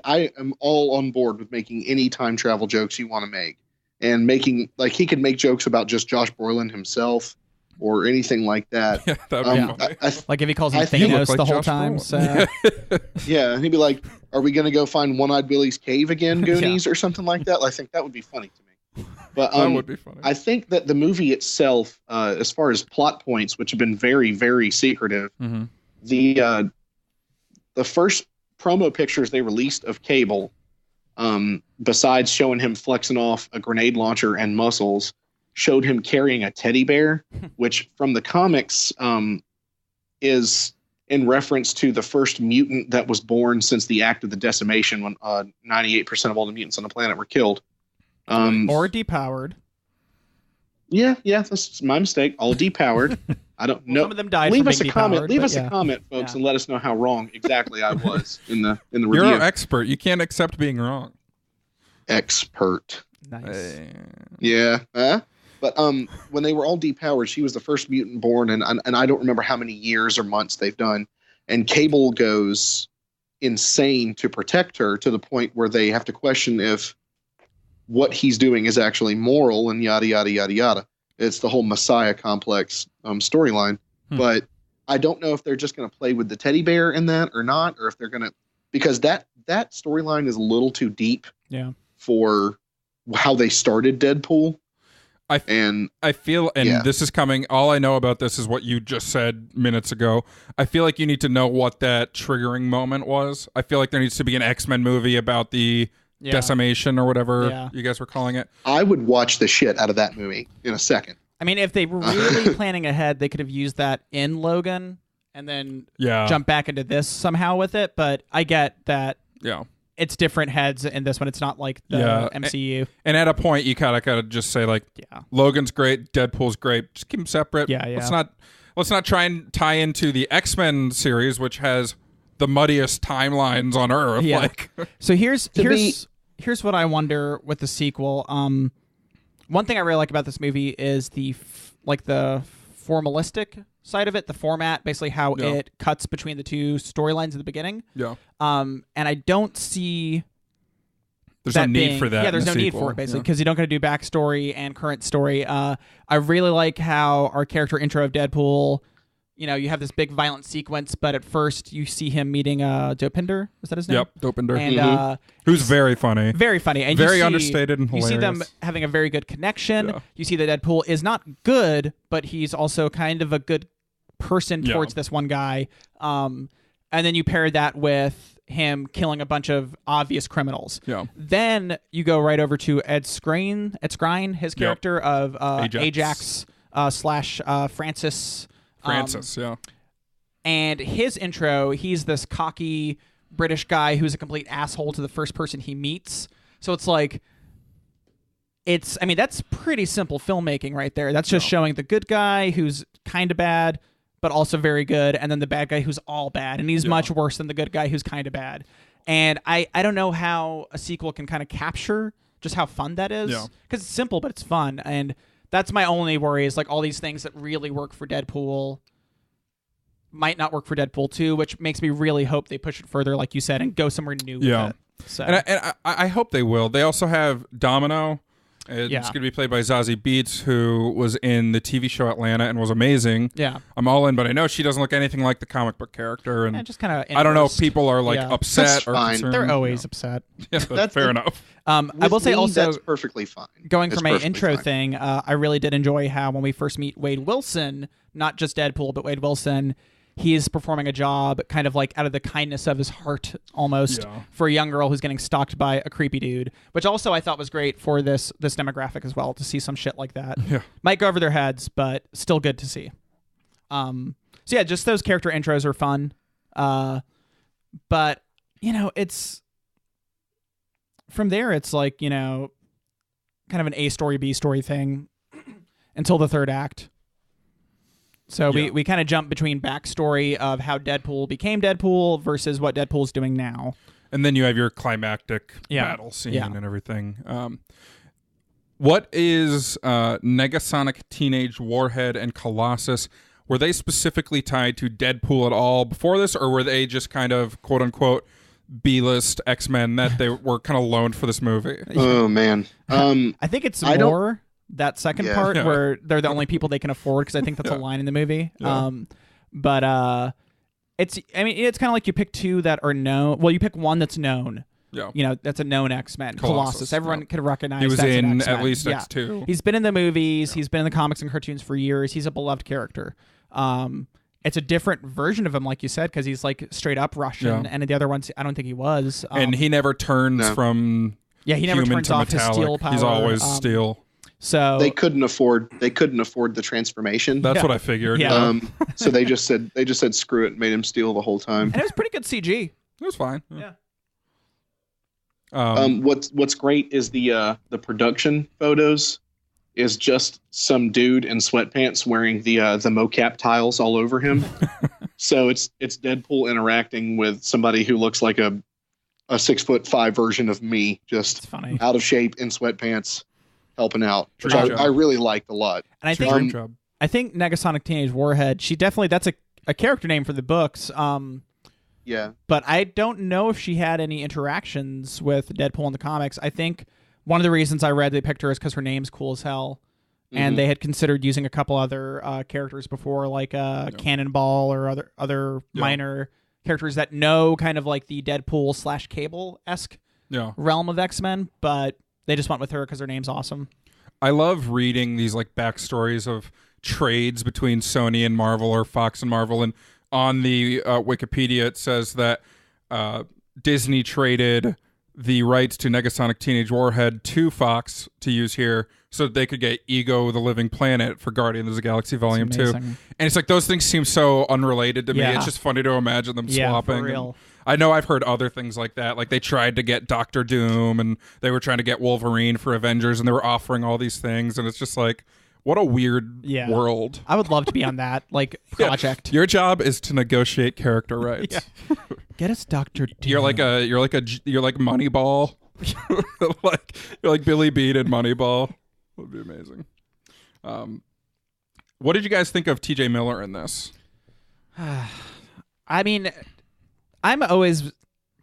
I am all on board with making any time travel jokes you want to make. And making, like, he could make jokes about just Josh Brolin himself or anything like that. Yeah, that would be funny. Like if he calls him Thanos the whole time. So. Yeah, and he'd be like, are we going to go find One-Eyed Willie's cave again, Goonies, or something like that? I think that would be funny to me. But that would be funny. I think that the movie itself, as far as plot points, which have been very, very secretive, the first promo pictures they released of Cable, besides showing him flexing off a grenade launcher and muscles, showed him carrying a teddy bear, which from the comics is in reference to the first mutant that was born since the Act of the Decimation, when 98% of all the mutants on the planet were killed. Or depowered. Yeah, that's my mistake. All depowered. I don't know. Some of them died. Leave from us a being comment. depowered, Leave us a comment, folks, and let us know how wrong exactly I was in the review. You're an expert. You can't accept being wrong. X-pert. Nice. Yeah. But when they were all depowered, she was the first mutant born, and I don't remember how many years or months they've done. And Cable goes insane to protect her, to the point where they have to question if what he's doing is actually moral, and yada, yada, yada, yada. It's the whole Messiah complex storyline. But I don't know if they're just going to play with the teddy bear in that or not, or if they're going to, because that storyline is a little too deep for how they started Deadpool. I feel, this is coming, all I know about this is what you just said minutes ago. I feel like you need to know what that triggering moment was. I feel like there needs to be an X-Men movie about the decimation or whatever you guys were calling it. I would watch the shit out of that movie in a second. I mean, if they were really planning ahead, they could have used that in Logan and then jump back into this somehow with it. But I get that it's different heads in this one. It's not like the MCU. And at a point, you kind of gotta just say, like, Logan's great, Deadpool's great. Just keep them separate. Let's not try and tie into the X-Men series, which has the muddiest timelines on Earth. Yeah. Like, so here's what I wonder with the sequel. One thing I really like about this movie is the formalistic side of it, the format, basically how it cuts between the two storylines at the beginning. And I don't see there's no need for that. Yeah, there's no need for it, basically, because you don't got to do backstory and current story. I really like how our character intro of Deadpool, you have this big violent sequence, but at first you see him meeting Dopinder. Is that his name? Yep, Dopinder. And who's very funny. Very funny. And very understated and hilarious. You see them having a very good connection. Yeah. You see that Deadpool is not good, but he's also kind of a good person towards this one guy. And then you pair that with him killing a bunch of obvious criminals. Yeah. Then you go right over to Ed Skrein, his character of Ajax slash Francis. And his intro, he's this cocky British guy who's a complete asshole to the first person he meets. So it's like, that's pretty simple filmmaking right there. That's just showing the good guy who's kind of bad, but also very good, and then the bad guy who's all bad, and he's much worse than the good guy who's kind of bad. And I don't know how a sequel can kind of capture just how fun that is, because it's simple, but it's fun. And that's my only worry, is like all these things that really work for Deadpool might not work for Deadpool 2, which makes me really hope they push it further, like you said, and go somewhere new with it. So. And I hope they will. They also have Domino, It's Yeah. going to be played by Zazie Beetz, who was in the TV show Atlanta and was amazing. Yeah. I'm all in, but I know she doesn't look anything like the comic book character. And Just kind of. I don't know if people are like Yeah. upset That's or fine. concerned. They're always upset. Yeah, that's fair enough. I will say also, that's perfectly fine. going It's for my perfectly intro fine. thing, I really did enjoy how when we first meet Wade Wilson, not just Deadpool, but Wade Wilson, he's performing a job kind of like out of the kindness of his heart almost for a young girl who's getting stalked by a creepy dude, which also I thought was great for this demographic as well, to see some shit like that. Yeah. Might go over their heads, but still good to see. So yeah, just those character intros are fun. But, it's... From there, it's like, kind of an A story, B story thing until the third act. So we kind of jump between backstory of how Deadpool became Deadpool versus what Deadpool's doing now. And then you have your climactic battle scene and everything. What is Negasonic Teenage Warhead and Colossus? Were they specifically tied to Deadpool at all before this, or were they just kind of, quote-unquote, B-list X-Men that they were kind of loaned for this movie? Oh, man. I think it's more... that second part where they're the only people they can afford, because I think that's a line in the movie. But it's kind of like you pick two that are known. Well, you pick one that's known. Yeah. That's a known X-Men. Colossus. Everyone could recognize. He was that's in an X-Men. at least X2. He's been in the movies. He's been in the comics and cartoons for years. He's a beloved character. It's a different version of him, like you said, because he's like straight up Russian, and in the other ones, I don't think he was. And he never turns from he never human turns to off metallic. his steel power. He's always steel. So they couldn't afford the transformation. That's what I figured. Yeah. So they just said screw it and made him steal the whole time. And it was pretty good CG. It was fine. Yeah. What's great is the production photos is just some dude in sweatpants wearing the mocap tiles all over him. So it's Deadpool interacting with somebody who looks like a 6'5" version of me, just funny. Out of shape in sweatpants, helping out, which I really liked a lot. And I think Negasonic Teenage Warhead, that's a character name for the books. Yeah. But I don't know if she had any interactions with Deadpool in the comics. I think one of the reasons I read they picked her is because her name's cool as hell. And they had considered using a couple other characters before, like Cannonball or other minor characters that know kind of like the Deadpool / Cable-esque realm of X-Men, but they just went with her because her name's awesome. I love reading these like backstories of trades between Sony and Marvel or Fox and Marvel, and on the Wikipedia it says that Disney traded the rights to Negasonic Teenage Warhead to Fox to use here so that they could get Ego the Living Planet for Guardians of the Galaxy Volume 2. And it's like those things seem so unrelated to me. It's just funny to imagine them swapping. For real. I know I've heard other things like that. Like they tried to get Doctor Doom and they were trying to get Wolverine for Avengers and they were offering all these things. And it's just like, what a weird world. I would love to be on that project. Your job is to negotiate character rights. Get us Doctor Doom. You're like Moneyball. you're like Billy Bean in Moneyball. Would be amazing. What did you guys think of TJ Miller in this? I mean, I'm always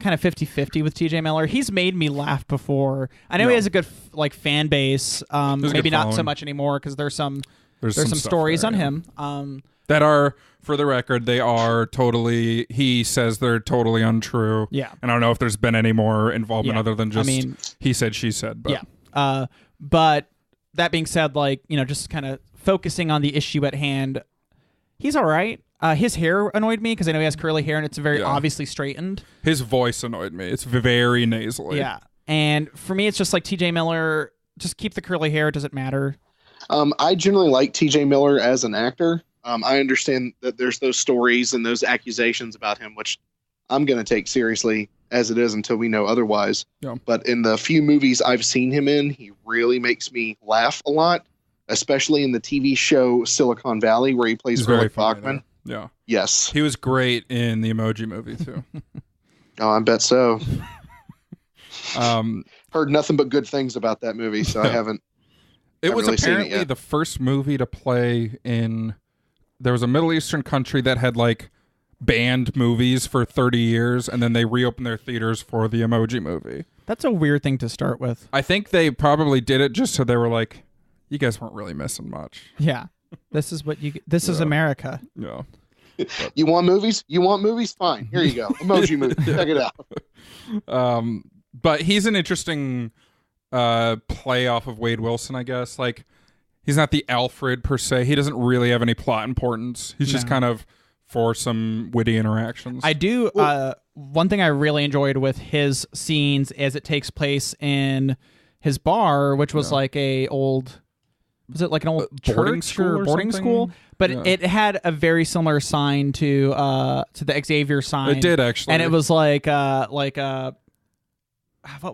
kind of 50-50 with TJ Miller. He's made me laugh before. I know he has a good fan base. Maybe not so much anymore because there's some stories there, on him. That are, for the record, they are totally, he says they're totally untrue. Yeah. And I don't know if there's been any more involvement other than just he said, she said. But. Yeah. But that being said, just kind of focusing on the issue at hand, he's all right. His hair annoyed me because I know he has curly hair and it's very obviously straightened. His voice annoyed me. It's very nasally. Yeah. And for me, it's just like TJ Miller, just keep the curly hair. It doesn't matter. I generally like TJ Miller as an actor. I understand that there's those stories and those accusations about him, which I'm going to take seriously as it is until we know otherwise. Yeah. But in the few movies I've seen him in, he really makes me laugh a lot, especially in the TV show Silicon Valley, where he plays Eric Bachman. Yeah. Yes. He was great in the Emoji Movie, too. Oh, I bet so. Heard nothing but good things about that movie, so I haven't. It was apparently the first movie to play in. There was a Middle Eastern country that had banned movies for 30 years, and then they reopened their theaters for the Emoji Movie. That's a weird thing to start with. I think they probably did it just so they were like, you guys weren't really missing much. Yeah. This is what you. This is America. Yeah. You want movies? You want movies? Fine. Here you go. Emoji movie. Check it out. But he's an interesting play off of Wade Wilson, I guess. Like, he's not the Alfred per se. He doesn't really have any plot importance. He's just kind of for some witty interactions. I do. One thing I really enjoyed with his scenes is it takes place in his bar, which was like a old. Was it like an old boarding church school or boarding something? school? But it had a very similar sign to the Xavier sign. It did, actually. And it was like what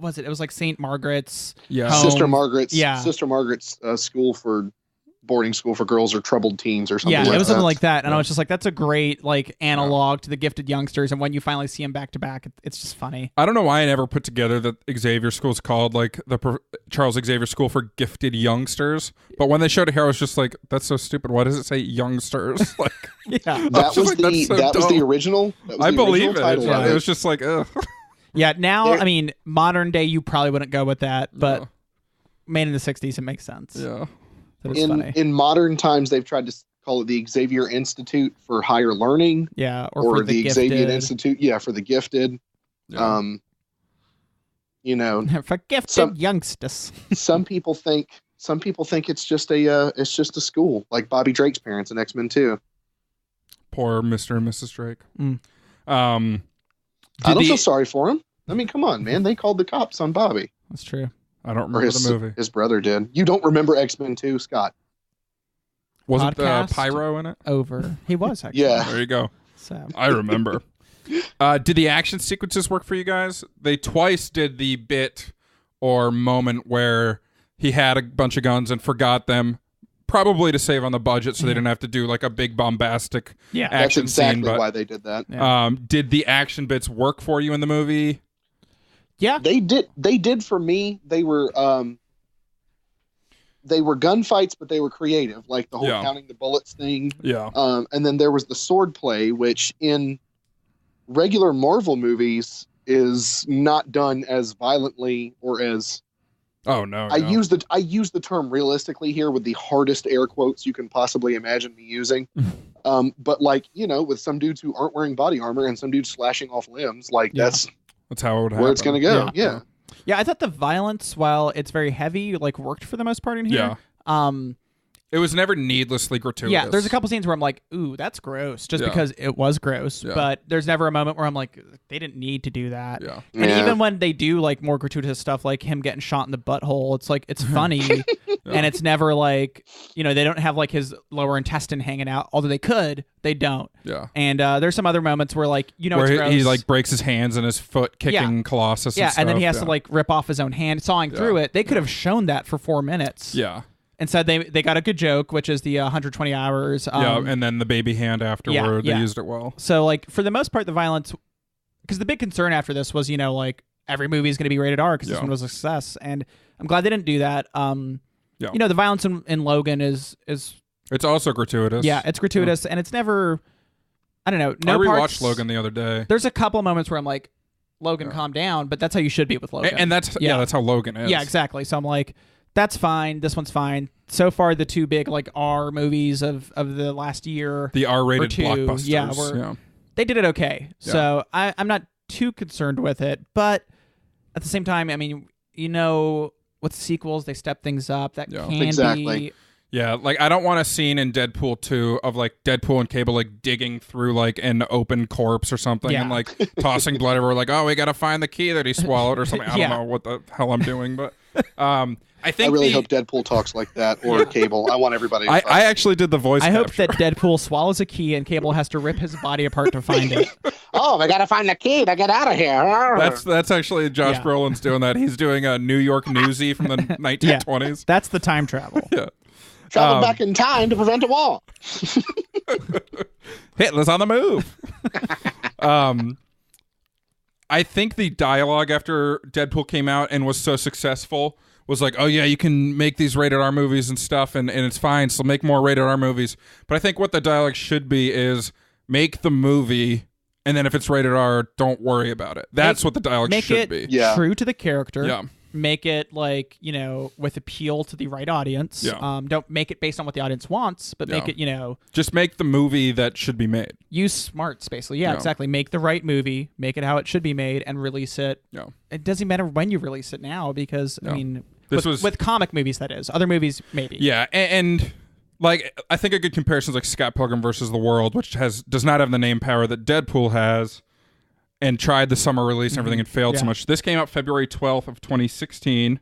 was it? It was like St. Margaret's. Yeah. home. Sister Margaret's. Yeah. Sister Margaret's school for boarding school for girls or troubled teens or something. Yeah, like it was that. something like that, and I was just like, "That's a great like analog to the Gifted Youngsters." And when you finally see them back to back, it's just funny. I don't know why I never put together that Xavier School is called like the Charles Xavier School for Gifted Youngsters. But when they showed it here, I was just like, "That's so stupid. Why does it say youngsters?" Like, Yeah, That was the original. That was I the believe original it. title Yeah. of It was just like, ugh. yeah. Now, There- I mean, modern day, you probably wouldn't go with that, but made in the '60s, it makes sense. Yeah. That is funny. In modern times, they've tried to call it the Xavier Institute for Higher Learning, Yeah, or for the gifted. Xavier Institute, for the gifted. Yeah. For gifted Some- youngsters. some people think it's just a school, like Bobby Drake's parents in X-Men 2. Poor Mr. and Mrs. Drake. Mm. I don't feel sorry for him. I mean, come on, man. They called the cops on Bobby. That's true. I don't Or remember the movie. his brother did. You don't remember X-Men 2, Scott? Wasn't Podcast? Pyro in it? Over. He was actually. Yeah. There you go. So I remember. Did the action sequences work for you guys? They twice did the bit or moment where he had a bunch of guns and forgot them, probably to save on the budget so they didn't have to do like a big bombastic yeah. That's action exactly scene. But why they did that. Yeah. did the action bits work for you in the movie? Yeah. They did for me. They were gunfights, but they were creative, like the whole counting the bullets thing. Yeah. And then there was the sword play, which in regular Marvel movies is not done as violently or as Oh no. I use the term realistically here with the hardest air quotes you can possibly imagine me using. But like, with some dudes who aren't wearing body armor and some dudes slashing off limbs, like that's how it would happen. where it's gonna go. Yeah. Yeah, I thought the violence, while it's very heavy, like worked for the most part in here. Yeah. It was never needlessly gratuitous. Yeah, there's a couple scenes where I'm like, ooh, that's gross, just because it was gross. Yeah. But there's never a moment where I'm like, they didn't need to do that. Yeah. And even when they do like more gratuitous stuff, like him getting shot in the butthole, it's like, it's funny. And it's never like, they don't have like his lower intestine hanging out, although they could, they don't. Yeah. And there's some other moments where like, where it's gross. he like breaks his hands and his foot kicking Colossus. Yeah, and then he has stuff. to like rip off his own hand, sawing through it. They could have shown that for 4 minutes. Yeah. Instead, they got a good joke, which is the 120 hours. And then the baby hand afterward. They used it well. So, like, for the most part, the violence... Because the big concern after this was, like, every movie is going to be rated R because this one was a success. And I'm glad they didn't do that. The violence in Logan is... It's also gratuitous. Yeah, it's gratuitous. And it's never... I don't know. No I rewatched parts, Logan the other day. There's a couple moments where I'm like, Logan, calm down. But that's how you should be with Logan. And that's that's how Logan is. Yeah, exactly. So I'm like... That's fine. This one's fine. So far, the two big like R movies of the last year, the R-rated or two, blockbusters. They did it okay. Yeah. So I'm not too concerned with it. But at the same time, I mean, with sequels, they step things up. That can be. Yeah, like I don't want a scene in Deadpool 2 of like Deadpool and Cable like digging through like an open corpse or something and like tossing blood everywhere. Like, oh, we got to find the key that he swallowed or something. I don't know what the hell I'm doing, but I think I really hope Deadpool talks like that or Cable. I want everybody to I actually did the voice I hope capture. that Deadpool swallows a key and Cable has to rip his body apart to find it. Oh, we got to find the key to get out of here. That's actually Josh Brolin's doing that. He's doing a New York Newsy from the 1920s. That's the time travel. Yeah. Travel back in time to prevent a war. Hitler's on the move. I think the dialogue after Deadpool came out and was so successful was like, oh yeah, you can make these rated R movies and stuff and it's fine, so make more rated R movies. But I think what the dialogue should be is make the movie And then if it's rated R, don't worry about it. That's what the dialogue should be. Yeah. True to the character. Yeah. Make it like, with appeal to the right audience. Yeah. Don't make it based on what the audience wants, but make it, Just make the movie that should be made. use smarts, basically. Yeah, exactly. Make the right movie, make it how it should be made, and release it. Yeah. It doesn't matter when you release it now because, I mean, with comic movies, that is. Other movies, maybe. Yeah, and like I think a good comparison is like Scott Pilgrim versus the World, which does not have the name power that Deadpool has, and tried the summer release and everything and failed so much. This came out February 12th of 2016.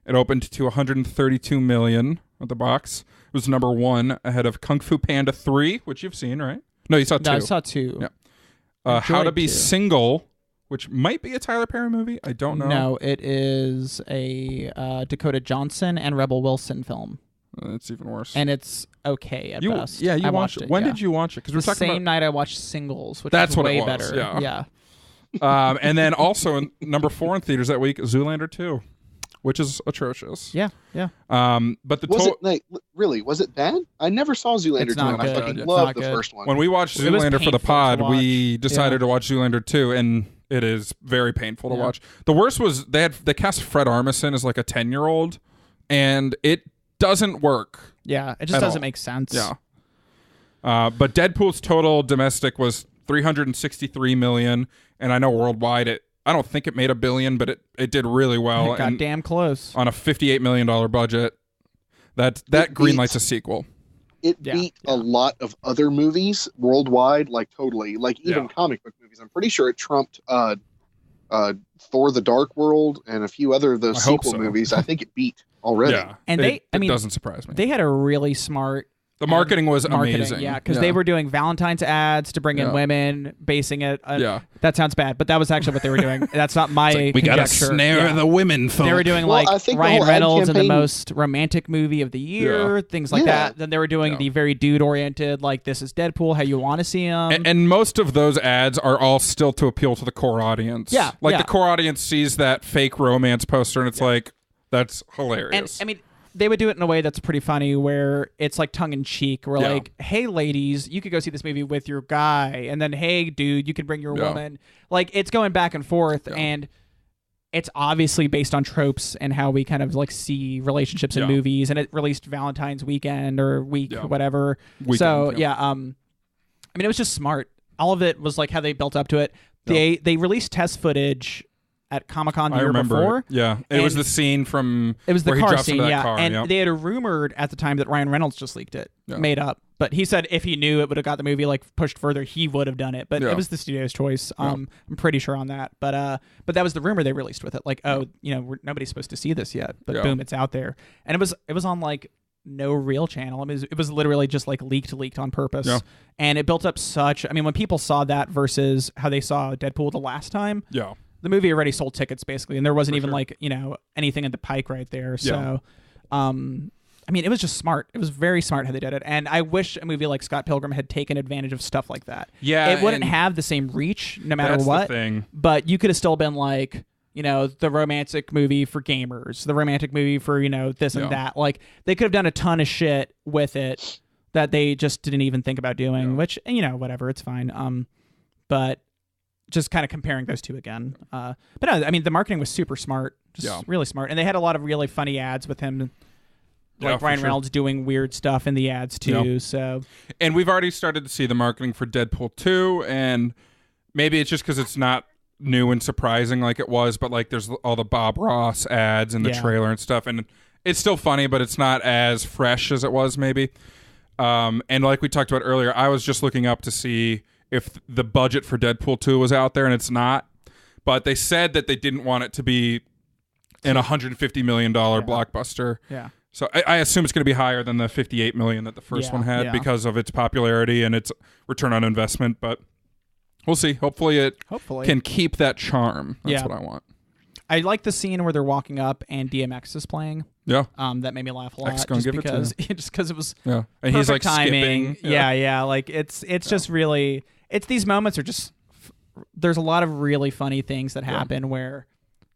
It opened to 132 million at the box. It was number 1 ahead of Kung Fu Panda 3, which you've seen, right? No, you saw 2. No, I saw 2. Yeah. How to Be 2. Single, which might be a Tyler Perry movie. I don't know. No, it is a Dakota Johnson and Rebel Wilson film. It's even worse. And it's okay at best. Yeah, you I watched it. When did you watch it? Because we're the talking same about night I watched Singles, which That's is what way it was, better. yeah. And then also in number 4 in theaters that week, Zoolander 2, which is atrocious. Yeah. But the was it bad? I never saw Zoolander It's 2, not and I good. fucking It's loved not the good. first one. when we watched It was Zoolander for the painful to pod, watch. we decided Yeah. to watch Zoolander 2, and it is very painful to watch. The worst was they cast Fred Armisen as like a 10-year-old, and it doesn't work. Yeah, it just doesn't make sense. Yeah. But Deadpool's total domestic was 363 million, and I know worldwide I don't think it made $1 billion, but it did really well. It got damn close. On a $58 million budget. That greenlights a sequel. It beat a lot of other movies worldwide, like totally. Like even comic book movies. I'm pretty sure it trumped Thor: The Dark World and a few other of those sequel movies. I think it beat already. Yeah. And it doesn't surprise me. They had a really smart The marketing was amazing. Yeah, because they were doing Valentine's ads to bring in women, basing it. That sounds bad, but that was actually what they were doing. That's not my we got to conjecture. snare the women folk. They were doing I think Ryan Reynolds in the campaign... most romantic movie of the year, things like that. Then they were doing the very dude-oriented, like, this is Deadpool, how you want to see him. And most of those ads are all still to appeal to the core audience. Yeah. Like the core audience sees that fake romance poster and it's like, that's hilarious. And I mean, they would do it in a way that's pretty funny where it's like tongue-in-cheek. We're like, hey, ladies, you could go see this movie with your guy. And then, hey, dude, you could bring your woman. Like, it's going back and forth. And it's obviously based on tropes and how we kind of like see relationships in movies. And it released Valentine's weekend or week, whatever. I mean, it was just smart. All of it was like how they built up to it. They released test footage at Comic-Con the year before. Yeah. It was the scene from it was the where car he drops scene, into that car. And they had rumored at the time that Ryan Reynolds just leaked it, made up. But he said if he knew it would have got the movie like pushed further, he would have done it. But it was the studio's choice. I'm pretty sure on that. But that was the rumor they released with it. Like, nobody's supposed to see this yet. But boom, it's out there. And it was on like no real channel. I mean, it was literally just like leaked on purpose. Yeah. And it built up such. I mean, when people saw that versus how they saw Deadpool the last time. Yeah. The movie already sold tickets basically, and there wasn't even like anything in the pike right there. So, I mean, it was just smart. It was very smart how they did it, and I wish a movie like Scott Pilgrim had taken advantage of stuff like that. Yeah, it wouldn't have the same reach no matter that's what. The thing. But you could have still been like, the romantic movie for gamers, the romantic movie for this and that. Like they could have done a ton of shit with it that they just didn't even think about doing. Which whatever, it's fine. But just kind of comparing those two again. But no, I mean, the marketing was super smart, just really smart. And they had a lot of really funny ads with him, like Ryan Reynolds doing weird stuff in the ads too. So, and we've already started to see the marketing for Deadpool 2, and maybe it's just because it's not new and surprising like it was, but like there's all the Bob Ross ads in the trailer and stuff, and it's still funny, but it's not as fresh as it was maybe. And like we talked about earlier, I was just looking up to see if the budget for Deadpool 2 was out there, and it's not. But they said that they didn't want it to be an $150 million blockbuster. Yeah. So I assume it's going to be higher than the $58 million that the first one had because of its popularity and its return on investment. But we'll see. Hopefully it can keep that charm. That's what I want. I like the scene where they're walking up and DMX is playing. Yeah. That made me laugh a lot. Just because it was and he's like timing. Skipping. Yeah. Like it's just really, it's these moments are just, there's a lot of really funny things that happen where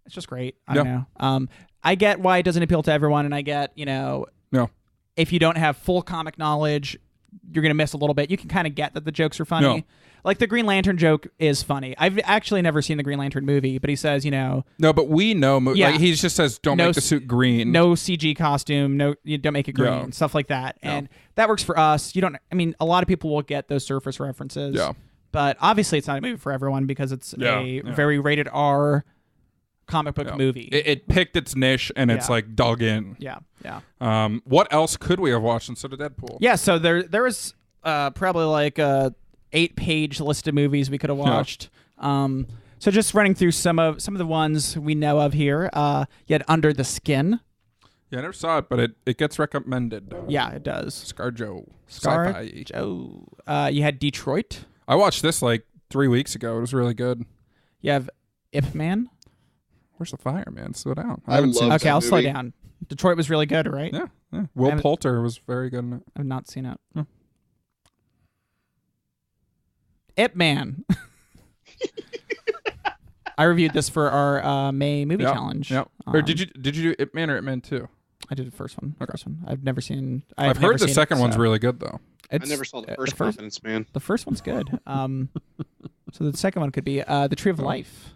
it's just great. I don't know. I get why it doesn't appeal to everyone, and I get, if you don't have full comic knowledge, you're gonna miss a little bit. You can kind of get that the jokes are funny. No. Like the Green Lantern joke is funny. I've actually never seen the Green Lantern movie, but he says, No, but we know. Yeah. Like, he just says, don't make the suit green. No CG costume. No, you don't make it green. Yeah. Stuff like that, and that works for us. You don't. I mean, a lot of people will get those surface references. Yeah. But obviously, it's not a movie for everyone because it's a very rated R comic book movie. It picked its niche and it's like dug in. Yeah. What else could we have watched instead of Deadpool? Yeah. So there was probably like a 8-page list of movies we could have watched. So just running through some of the ones we know of here. You had Under the Skin. Yeah, I never saw it, but it gets recommended. Yeah, it does. ScarJo. ScarJo. You had Detroit. I watched this like 3 weeks ago. It was really good. You have Ip Man. Where's the fire, man? Slow down. I haven't seen Okay, I'll slow down. Detroit was really good, right? Yeah. Will Poulter was very good in it. I've not seen it. Ip Man. I reviewed this for our May movie challenge. Yep. Or did you do Ip Man or Ip Man 2? I did the first one. Okay. First one. I've never seen. I've heard the second one's really good though. I never saw the first Confidence Man. The first one's good. So the second one could be The Tree of Life.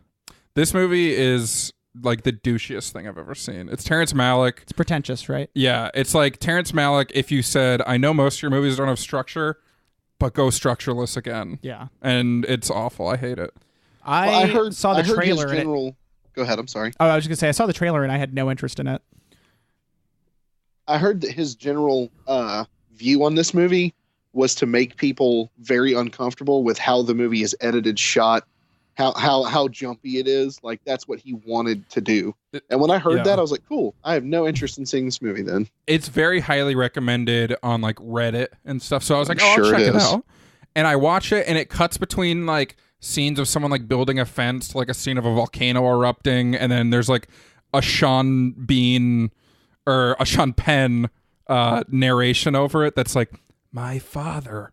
This movie is like the douchiest thing I've ever seen. It's Terrence Malick. It's pretentious, right? Yeah, it's like Terrence Malick if you said, I know most of your movies don't have structure, but go structureless again. Yeah. And it's awful. I hate it. I saw the trailer. Go ahead, I'm sorry. Oh, I was just going to say, I saw the trailer and I had no interest in it. I heard that his general view on this movie was to make people very uncomfortable with how the movie is edited, shot, how jumpy it is. Like, that's what he wanted to do. And when I heard that, I was like, cool. I have no interest in seeing this movie then. It's very highly recommended on like Reddit and stuff. So I was like, I'll check it out. And I watch it and it cuts between like scenes of someone like building a fence to like a scene of a volcano erupting. And then there's like a Sean Penn narration over it that's like, my father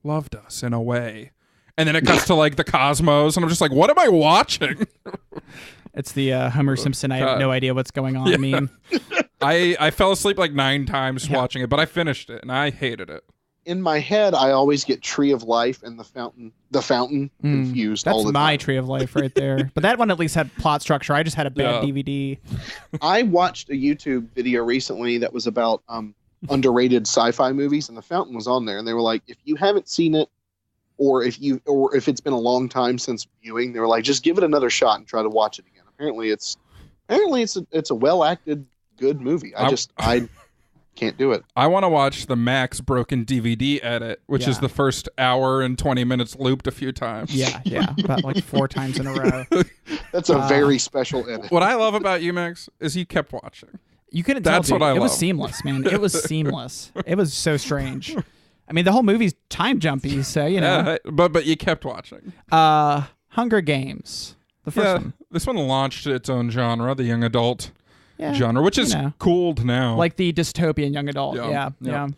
loved us in a way. And then it cuts to like the cosmos, and I'm just like, what am I watching? It's the Homer Simpson, I have no idea what's going on. Yeah. I fell asleep like 9 times watching it, but I finished it, and I hated it. In my head, I always get Tree of Life and the Fountain confused all the time. That's my Tree of Life right there. But that one at least had plot structure. I just had a bad DVD. I watched a YouTube video recently that was about underrated sci-fi movies, and The Fountain was on there, and they were like, if you haven't seen it, or if it's been a long time since viewing, they were like, just give it another shot and try to watch it again. Apparently it's a well acted, good movie. I can't do it. I want to watch the Max broken DVD edit, which is the first hour and 20 minutes looped a few times. Yeah, about like 4 times in a row. That's a very special edit. What I love about you, Max, is you kept watching. You couldn't tell. That's what I love. It was seamless, man. It was seamless. It was so strange. I mean, the whole movie's time jumpy, so you know. But you kept watching. Hunger Games, the first one. This one launched its own genre, the young adult genre, which is cooled now, like the dystopian young adult. Yeah.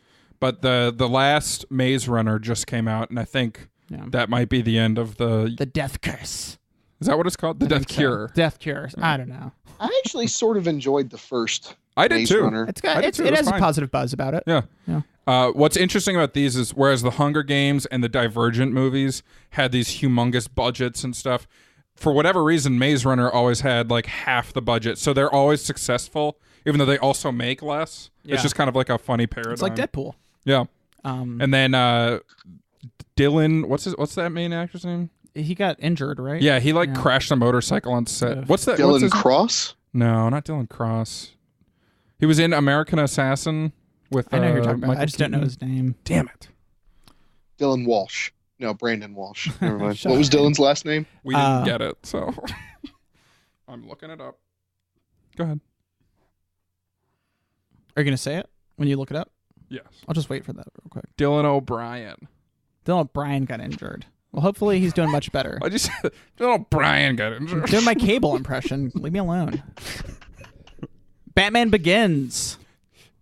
But the last Maze Runner just came out, and I think that might be the end of the Death Curse. Is that what it's called? The Death Cure. Death Cure. I don't know. I actually sort of enjoyed the first. I did Maze too. Runner. It has a positive buzz about it. Yeah. What's interesting about these is whereas the Hunger Games and the Divergent movies had these humongous budgets and stuff, for whatever reason, Maze Runner always had like half the budget. So they're always successful, even though they also make less. Yeah. It's just kind of like a funny paradigm. It's like Deadpool. Yeah. And then Dylan, what's that main actor's name? He got injured, right? Yeah, he crashed a motorcycle on set. What's that? Dylan Cross? No, not Dylan Cross. He was in American Assassin with I know who you're talking about. Michael I just don't know his name. Damn it. Dylan Walsh. No, Brandon Walsh. Never mind. What was Dylan's last name? We didn't get it, so I'm looking it up. Go ahead. Are you going to say it when you look it up? Yes. I'll just wait for that real quick. Dylan O'Brien. Dylan O'Brien got injured. Well, hopefully he's doing much better. I just Dylan O'Brien got injured. I'm doing my Cable impression. Leave me alone. Batman Begins.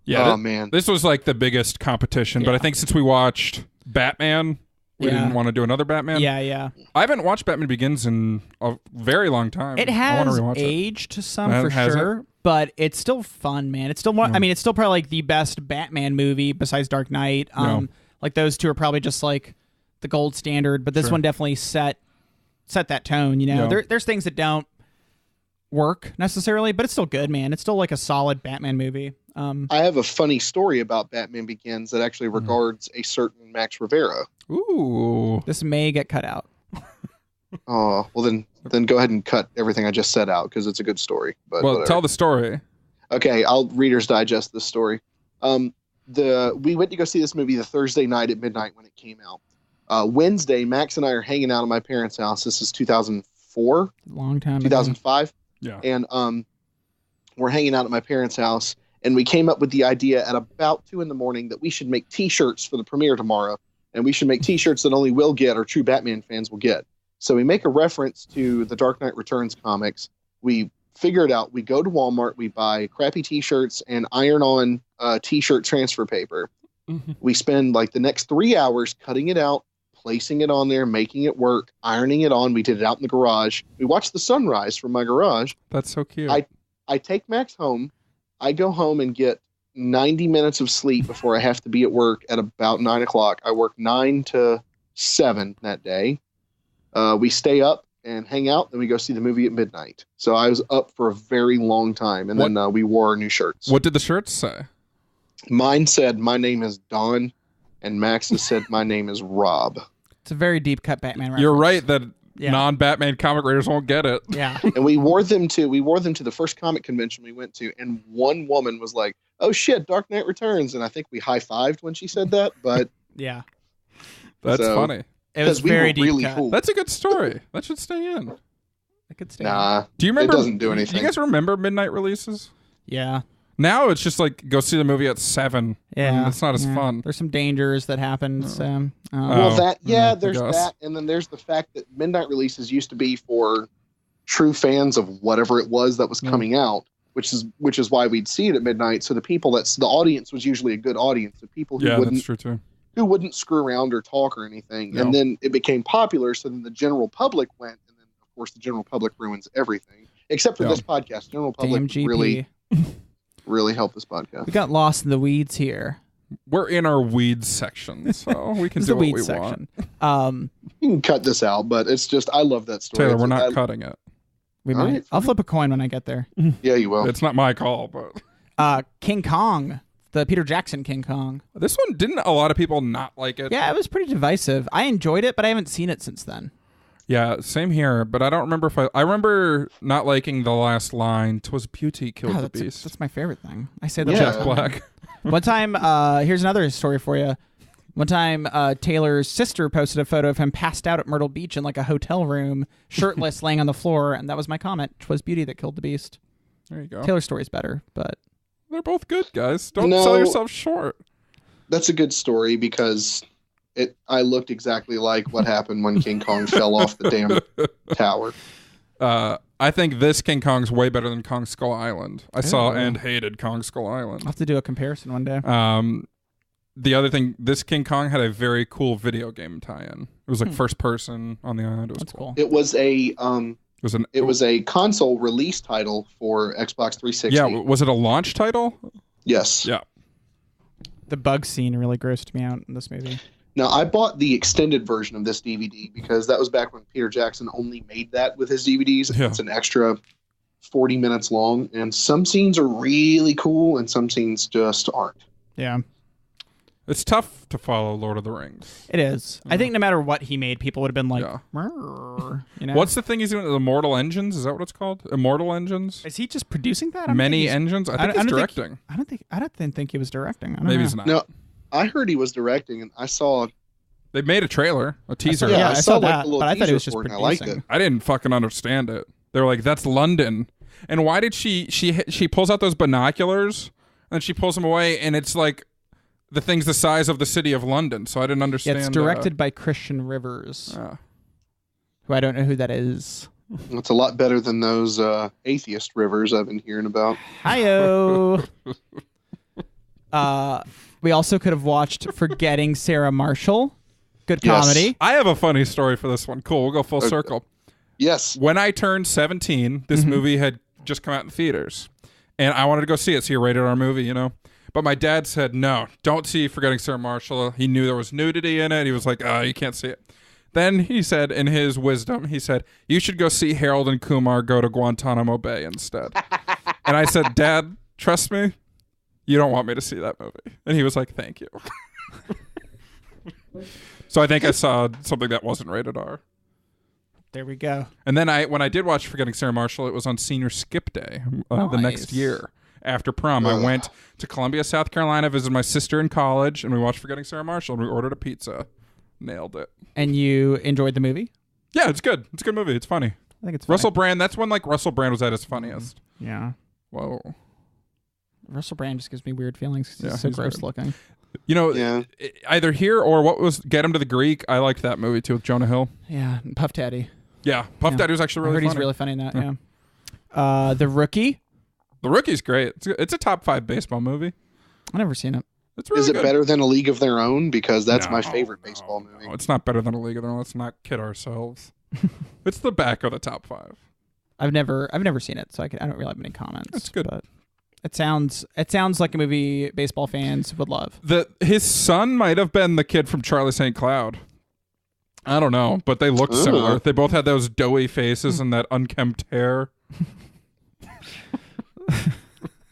Yeah. Oh, man. This was like the biggest competition, but I think since we watched Batman, we didn't want to do another Batman. Yeah. I haven't watched Batman Begins in a very long time. It has aged some for sure, but it's still fun, man. It's still more. I mean, it's still probably like the best Batman movie besides Dark Knight. Like those two are probably just like the gold standard, but this one definitely set that tone. There's things that don't work necessarily, but it's still good, man. It's still like a solid Batman movie. I have a funny story about Batman Begins that actually regards a certain Max Rivera. Ooh. This may get cut out. Oh, well then go ahead and cut everything I just said out because it's a good story. But well, whatever. tell the story. Okay, I'll Reader's Digest this story. We went to go see this movie the Thursday night at midnight when it came out. Wednesday, Max and I are hanging out at my parents' house. This is 2004. Long time 2005. Yeah. And we're hanging out at my parents' house, and we came up with the idea at about 2 a.m. that we should make T-shirts for the premiere tomorrow, and we should make T-shirts that only we'll get or true Batman fans will get. So we make a reference to the Dark Knight Returns comics. We figure it out. We go to Walmart. We buy crappy T-shirts and iron-on T-shirt transfer paper. Mm-hmm. We spend like the next 3 hours cutting it out, placing it on there, making it work, ironing it on. We did it out in the garage. We watched the sunrise from my garage. That's so cute. I take Max home. I go home and get 90 minutes of sleep before I have to be at work at about 9 o'clock. I work 9 to 7 that day. We stay up and hang out, then we go see the movie at midnight. So I was up for a very long time, and then we wore our new shirts. What did the shirts say? Mine said, "My name is Don," and Max's said, "My name is Rob." It's a very deep cut Batman reference. You're right that non-Batman comic readers won't get it. Yeah. And we wore them to the first comic convention we went to, and one woman was like, "Oh shit, Dark Knight Returns," and I think we high-fived when she said that. But yeah, that's funny. It was very deep really cut. cool. That's a good story. That should stay in. It could stay. Nah, do you remember? It doesn't do anything. Do you guys remember midnight releases? Yeah. Now it's just like go see the movie at 7. Yeah, it's not as fun. There's some dangers that happen. So, well, there's I guess. that, and then there's the fact that midnight releases used to be for true fans of whatever it was that was coming out, which is why we'd see it at midnight. So the audience was usually a good audience. The people who that's true too. Who wouldn't screw around or talk or anything, and then it became popular. So then the general public went, and then of course the general public ruins everything, except for this podcast. General public really helped this podcast. We got lost in the weeds here. We're in our weeds section, so we can do what we want. You can cut this out, but it's just I love that story. Taylor, we're not cutting it. We might. Right, I'll flip a coin when I get there. Yeah, you will. It's not my call, but King Kong. The Peter Jackson King Kong. This one, didn't a lot of people not like it? Yeah, it was pretty divisive. I enjoyed it, but I haven't seen it since then. Yeah, same here, but I don't remember if I remember not liking the last line, "'Twas beauty killed the beast." That's my favorite thing. I say that Jack Black. One time, here's another story for you. One time, Taylor's sister posted a photo of him passed out at Myrtle Beach in like a hotel room, shirtless, laying on the floor, and that was my comment. "'Twas beauty that killed the beast." There you go. Taylor's story's better, but... They're both good, guys. Don't sell yourself short. That's a good story because I looked exactly like what happened when King Kong fell off the damn tower. I think this King Kong's way better than Kong Skull Island. I saw and hated Kong Skull Island. I'll have to do a comparison one day. The other thing, this King Kong had a very cool video game tie-in. It was like first person on the island. It was That's cool. It was a console release title for Xbox 360. Yeah, was it a launch title? Yes. Yeah. The bug scene really grossed me out in this movie. Now, I bought the extended version of this DVD because that was back when Peter Jackson only made that with his DVDs. Yeah. It's an extra 40 minutes long, and some scenes are really cool, and some scenes just aren't. Yeah. It's tough to follow Lord of the Rings. It is. I think no matter what he made, people would have been like, you know? What's the thing he's doing? Immortal Engines? Is that what it's called? Immortal Engines? Is he just producing that? Many engines? I think he's directing. I don't think he was directing. Maybe he's not. No, I heard he was directing, and I saw... They made a trailer, a teaser. I saw that, but I thought he was just producing. I liked it. I didn't fucking understand it. They were like, that's London. And why did she pulls out those binoculars, and she pulls them away, and it's like... The thing's the size of the city of London, so I didn't understand. It's directed by Christian Rivers, who I don't know who that is. It's a lot better than those atheist rivers I've been hearing about. Hi-yo! We also could have watched Forgetting Sarah Marshall. Good comedy. Yes. I have a funny story for this one. Cool, we'll go full circle. Yes. When I turned 17, this movie had just come out in theaters, and I wanted to go see it. See a rated R movie, you know. But my dad said, no, don't see Forgetting Sarah Marshall. He knew there was nudity in it. He was like, you can't see it. Then he said, in his wisdom, he said, you should go see Harold and Kumar go to Guantanamo Bay instead. And I said, Dad, trust me, you don't want me to see that movie. And he was like, thank you. So I think I saw something that wasn't rated R. There we go. And then when I did watch Forgetting Sarah Marshall, it was on senior skip day the next year. After prom, I went to Columbia, South Carolina, visited my sister in college, and we watched Forgetting Sarah Marshall, and we ordered a pizza. Nailed it. And you enjoyed the movie? Yeah, it's good. It's a good movie. It's funny. I think it's funny. Russell Brand, that's when like Russell Brand was at his funniest. Yeah. Whoa. Russell Brand just gives me weird feelings. He's so gross looking. You know, either here or what was Get Him to the Greek. I liked that movie too with Jonah Hill. Yeah, and Puff Daddy. Yeah, Puff Daddy was actually really funny. He's really funny in that, yeah. The Rookie. The Rookie's great. It's a top 5 baseball movie. I've never seen it. It's really Is it good. better than A League of Their Own? Because that's my favorite baseball movie. No, it's not better than A League of Their Own. Let's not kid ourselves. It's the back of the top 5. I've never seen it, so I don't really have any comments. It's good. But it sounds like a movie baseball fans would love. His son might have been the kid from Charlie St. Cloud. I don't know, but they look similar. They both had those doughy faces and that unkempt hair.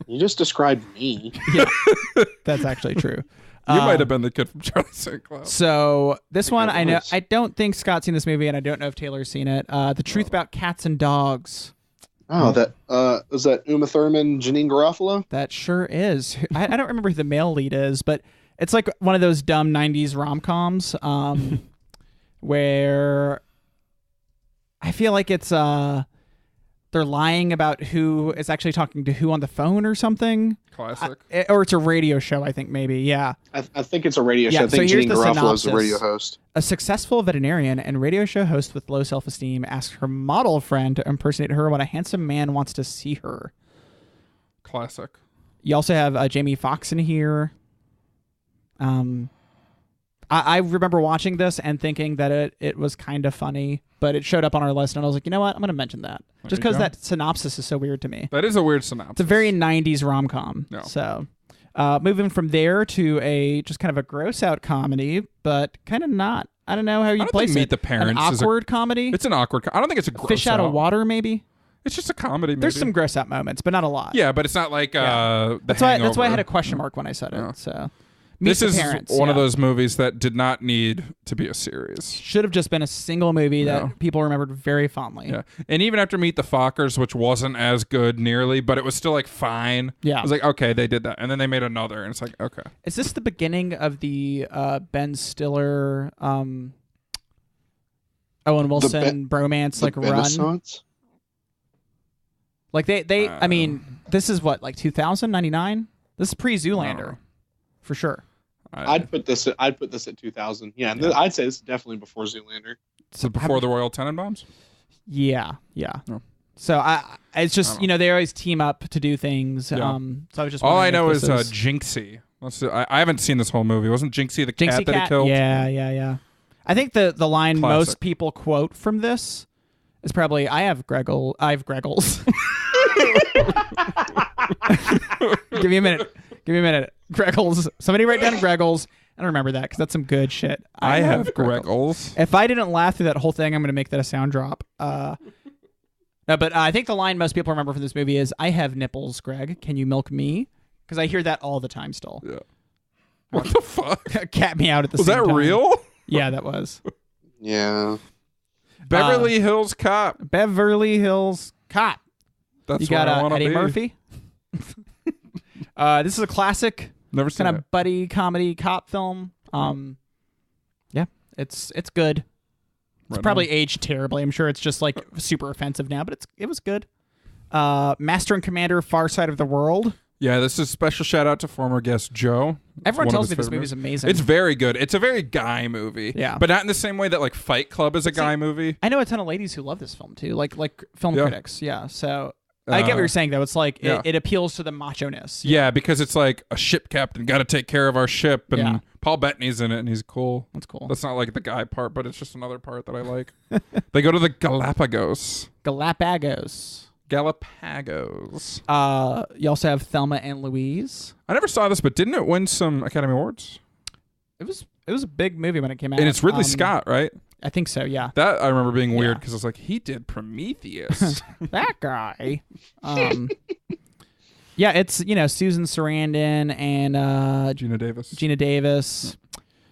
You just described me. Yeah, that's actually true. You might have been the kid from Charlie St. Cloud. So this one, I know. I don't think Scott's seen this movie, and I don't know if Taylor's seen it. The Truth About Cats and Dogs. Oh, was that Uma Thurman, Janine Garofalo? That sure is. I don't remember who the male lead is, but it's like one of those dumb 90s rom-coms where I feel like it's they're lying about who is actually talking to who on the phone or something. Classic. Or it's a radio show, I think, maybe. Yeah. I think it's a radio show. I think Janine Garofalo is the radio host. A successful veterinarian and radio show host with low self-esteem asks her model friend to impersonate her when a handsome man wants to see her. Classic. You also have Jamie Foxx in here. I remember watching this and thinking that it was kind of funny, but it showed up on our list, and I was like, you know what? I'm going to mention that. Just because that synopsis is so weird to me. That is a weird synopsis. It's a very 90s rom-com. No. So moving from there to just kind of a gross-out comedy, but kind of not. I don't know how you place it. Meet the Parents. An awkward comedy? It's an awkward I don't think it's a gross Fish out of water, maybe? It's just a comedy movie. There's some gross-out moments, but not a lot. Yeah, but it's not like that's why I had a question mark when I said it. So... This is one of those movies that did not need to be a series. Should have just been a single movie that people remembered very fondly. Yeah. And even after Meet the Fockers, which wasn't as good nearly, but it was still like fine. Yeah. I was like, okay, they did that. And then they made another, and it's like, okay. Is this the beginning of the Ben Stiller, Owen Wilson bromance run? Like they I mean, this is what, like 2099? This is pre-Zoolander. For sure. I'd put this at 2000. Yeah, I'd say this is definitely before Zoolander. So before the Royal Tenenbaums? Yeah. No. So it's just they always team up to do things. Yeah. So I was just all I know is Jinxie. I haven't seen this whole movie. Wasn't Jinxie the cat that he killed? Yeah. I think the line Classic. most people quote from this is probably I have Greggles. Give me a minute. Greggles. Somebody write down Greggles. I don't remember that because that's some good shit. I have Greggles. If I didn't laugh through that whole thing, I'm going to make that a sound drop. No, but I think the line most people remember from this movie is, I have nipples, Greg. Can you milk me? Because I hear that all the time still. Yeah. What the fuck? Cat me out at the same time. Was that real? Yeah, that was. Yeah. Beverly Hills Cop. Beverly Hills Cop. That's you got Eddie be. Murphy. This is a classic. Never seen kind of buddy comedy cop film. Yeah, it's good. It's probably aged terribly. I'm sure it's just like super offensive now, but it was good. Master and Commander: Far Side of the World. Yeah, this is a special shout out to former guest Joe. Everyone tells me this movie is amazing. It's very good. It's a very guy movie. Yeah. But not in the same way that like Fight Club is a guy movie. I know a ton of ladies who love this film too, like film critics. Yeah. So I get what you're saying though. It's like it appeals to the macho-ness. Yeah, because it's like a ship captain got to take care of our ship, and Paul Bettany's in it, and he's cool. That's cool. That's not like the guy part, but it's just another part that I like. They go to the Galapagos. Galapagos. You also have Thelma and Louise. I never saw this, but didn't it win some Academy Awards? It was a big movie when it came out. And it's Ridley Scott, right? I think so, yeah. That I remember being weird because I was like, he did Prometheus. That guy. Yeah, it's, Susan Sarandon and Gina Davis.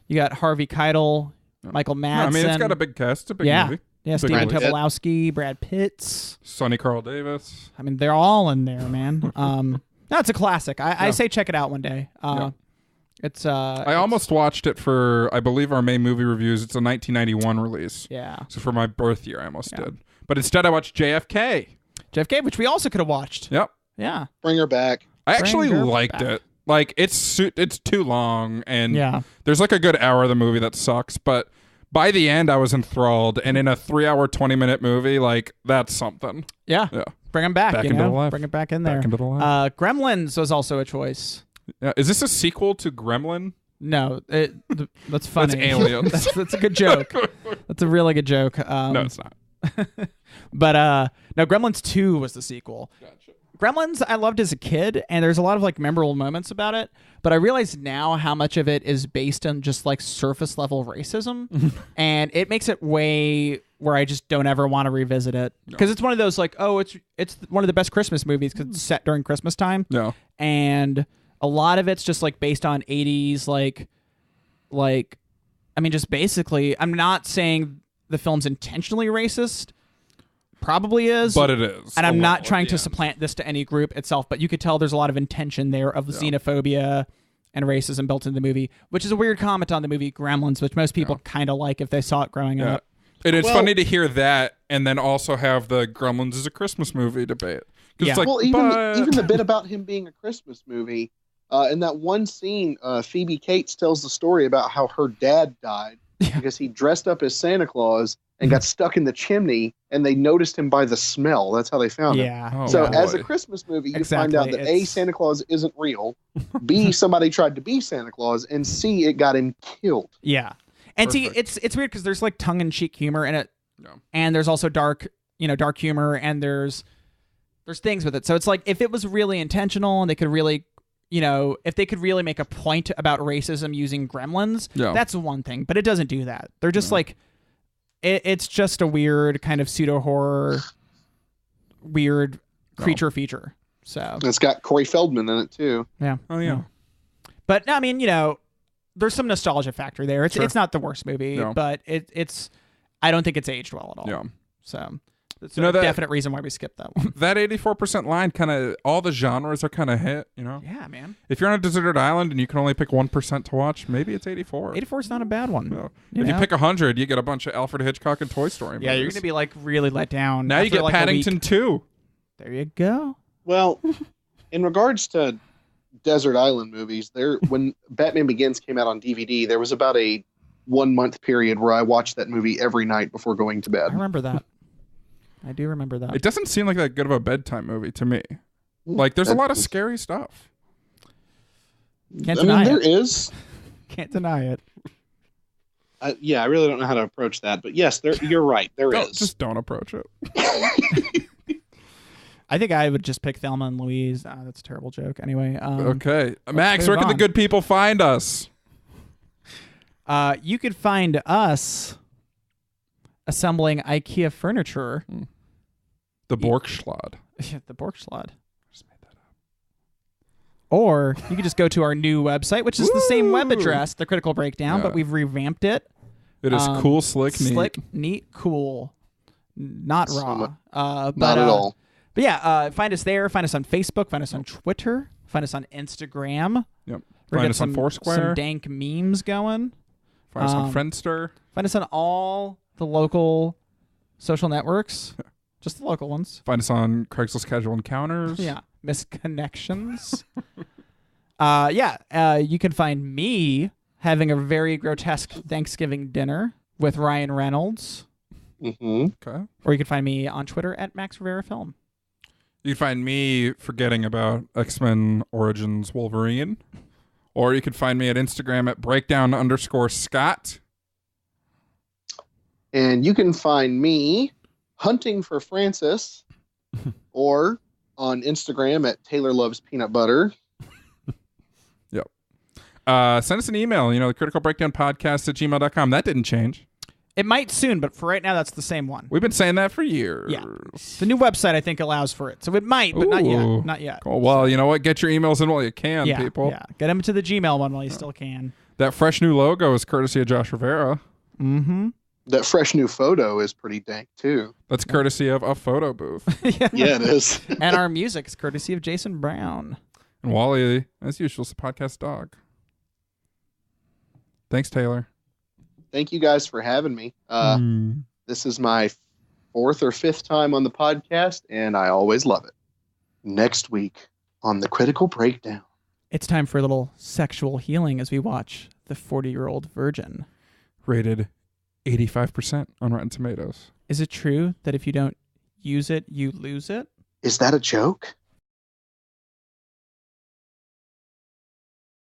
You got Harvey Keitel, Michael Madsen. No, I mean, it's got a big cast. It's a big movie. Yeah, Stephen Tobolowsky, Brad Pitt. Sonny Carl Davis. I mean, they're all in there, man. No, it's a classic. I say check it out one day. It's I almost watched it for, I believe, our May movie reviews. It's a 1991 release. Yeah. So for my birth year, I almost did. But instead, I watched JFK. JFK, which we also could have watched. Yep. Yeah. Bring her back. I actually liked it. Like, it's too long, and there's like a good hour of the movie that sucks, but by the end, I was enthralled, and in a 3-hour, 20-minute movie, like, that's something. Yeah. Bring them back, into the life. Bring it back in there. Back into the life. Gremlins was also a choice. Yeah. Is this a sequel to Gremlin? No, that's funny. That's Aliens. that's a good joke. That's a really good joke. No, it's not. But no, Gremlins 2 was the sequel. Gotcha. Gremlins I loved as a kid, and there's a lot of like memorable moments about it, but I realize now how much of it is based on just like surface level racism, and it makes it way where I just don't ever want to revisit it, because it's one of those like, oh, it's one of the best Christmas movies because it's set during Christmas time. No. And a lot of it's just like based on 80s like I mean, just basically, I'm not saying the film's intentionally racist. Probably is. But it is. And I'm not trying to supplant this to any group itself, but you could tell there's a lot of intention there of xenophobia and racism built into the movie, which is a weird comment on the movie Gremlins, which most people kind of like if they saw it growing up. And it's funny to hear that and then also have the Gremlins is a Christmas movie debate. It's like, even the bit about him being a Christmas movie, in that one scene, Phoebe Cates tells the story about how her dad died because he dressed up as Santa Claus and got stuck in the chimney, and they noticed him by the smell. That's how they found him. Oh, so as a Christmas movie, you find out that A, Santa Claus isn't real, B, somebody tried to be Santa Claus, and C, it got him killed. Yeah. And see, it's weird because there's like tongue-in-cheek humor in it, and there's also dark humor, and there's things with it. So it's like, if it was really intentional and they could really, if they could really make a point about racism using Gremlins, that's one thing. But it doesn't do that. They're just like, it's just a weird kind of pseudo-horror, weird creature feature. So it's got Corey Feldman in it too. Yeah. Oh yeah. But I mean, there's some nostalgia factor there. It's not the worst movie, but it's I don't think it's aged well at all. Yeah. So that's a definite reason why we skipped that one. That 84% line, kind of all the genres are kind of hit, Yeah, man. If you're on a deserted island and you can only pick 1% to watch, maybe it's 84. 84 is not a bad one. No. If you pick 100, you get a bunch of Alfred Hitchcock and Toy Story movies. Yeah, you're going to be like really let down. Now you get like Paddington 2. There you go. Well, in regards to desert island movies, when Batman Begins came out on DVD, there was about a 1-month period where I watched that movie every night before going to bed. I remember that. I do remember that. It doesn't seem like that good of a bedtime movie to me. Like, there's a lot of scary stuff. Can't deny it. There is. Can't deny it. I really don't know how to approach that, but yes, you're right. There is. Just don't approach it. I think I would just pick Thelma and Louise. That's a terrible joke. Anyway. Okay. Max, where can the good people find us? You could find us assembling IKEA furniture. The Borkschlad. The Borkschlad. Just made that up. Or you could just go to our new website, which is the same web address, The Critical Breakdown, but we've revamped it. It is cool, slick, neat. Slick, neat, cool. Not raw. Not at all. But yeah, find us there. Find us on Facebook. Find us on Twitter. Find us on Instagram. Yep. Find us on Foursquare. Some dank memes going. Find us on Friendster. Find us on all the local social networks. Just the local ones. Find us on Craigslist Casual Encounters. Yeah. Misconnections. You can find me having a very grotesque Thanksgiving dinner with Ryan Reynolds. Mm-hmm. Okay. Or you can find me on Twitter at Max Rivera Film. You can find me forgetting about X-Men Origins Wolverine. Or you can find me at Instagram at breakdown_Scott. And you can find me hunting for Francis or on Instagram at Taylor Loves Peanut Butter. Yep. Send us an email, the Critical Breakdown Podcast at gmail.com. That didn't change. It might soon, but for right now, that's the same one. We've been saying that for years. Yeah. The new website, I think, allows for it. So it might, but not yet. Ooh. Not yet. Cool. Well, you know what? Get your emails in while you can, Yeah, people. yeah. Get them to the Gmail one while you still can. That fresh new logo is courtesy of Josh Rivera. Mm-hmm. That fresh new photo is pretty dank, too. That's courtesy of a photo booth. Yeah, it is. And our music is courtesy of Jason Brown. And Wally, as usual, is the podcast dog. Thanks, Taylor. Thank you guys for having me. This is my 4th or 5th time on the podcast, and I always love it. Next week on the Critical Breakdown. It's time for a little sexual healing as we watch The 40-Year-Old Virgin. Rated 85% on Rotten Tomatoes. Is it true that if you don't use it, you lose it? Is that a joke?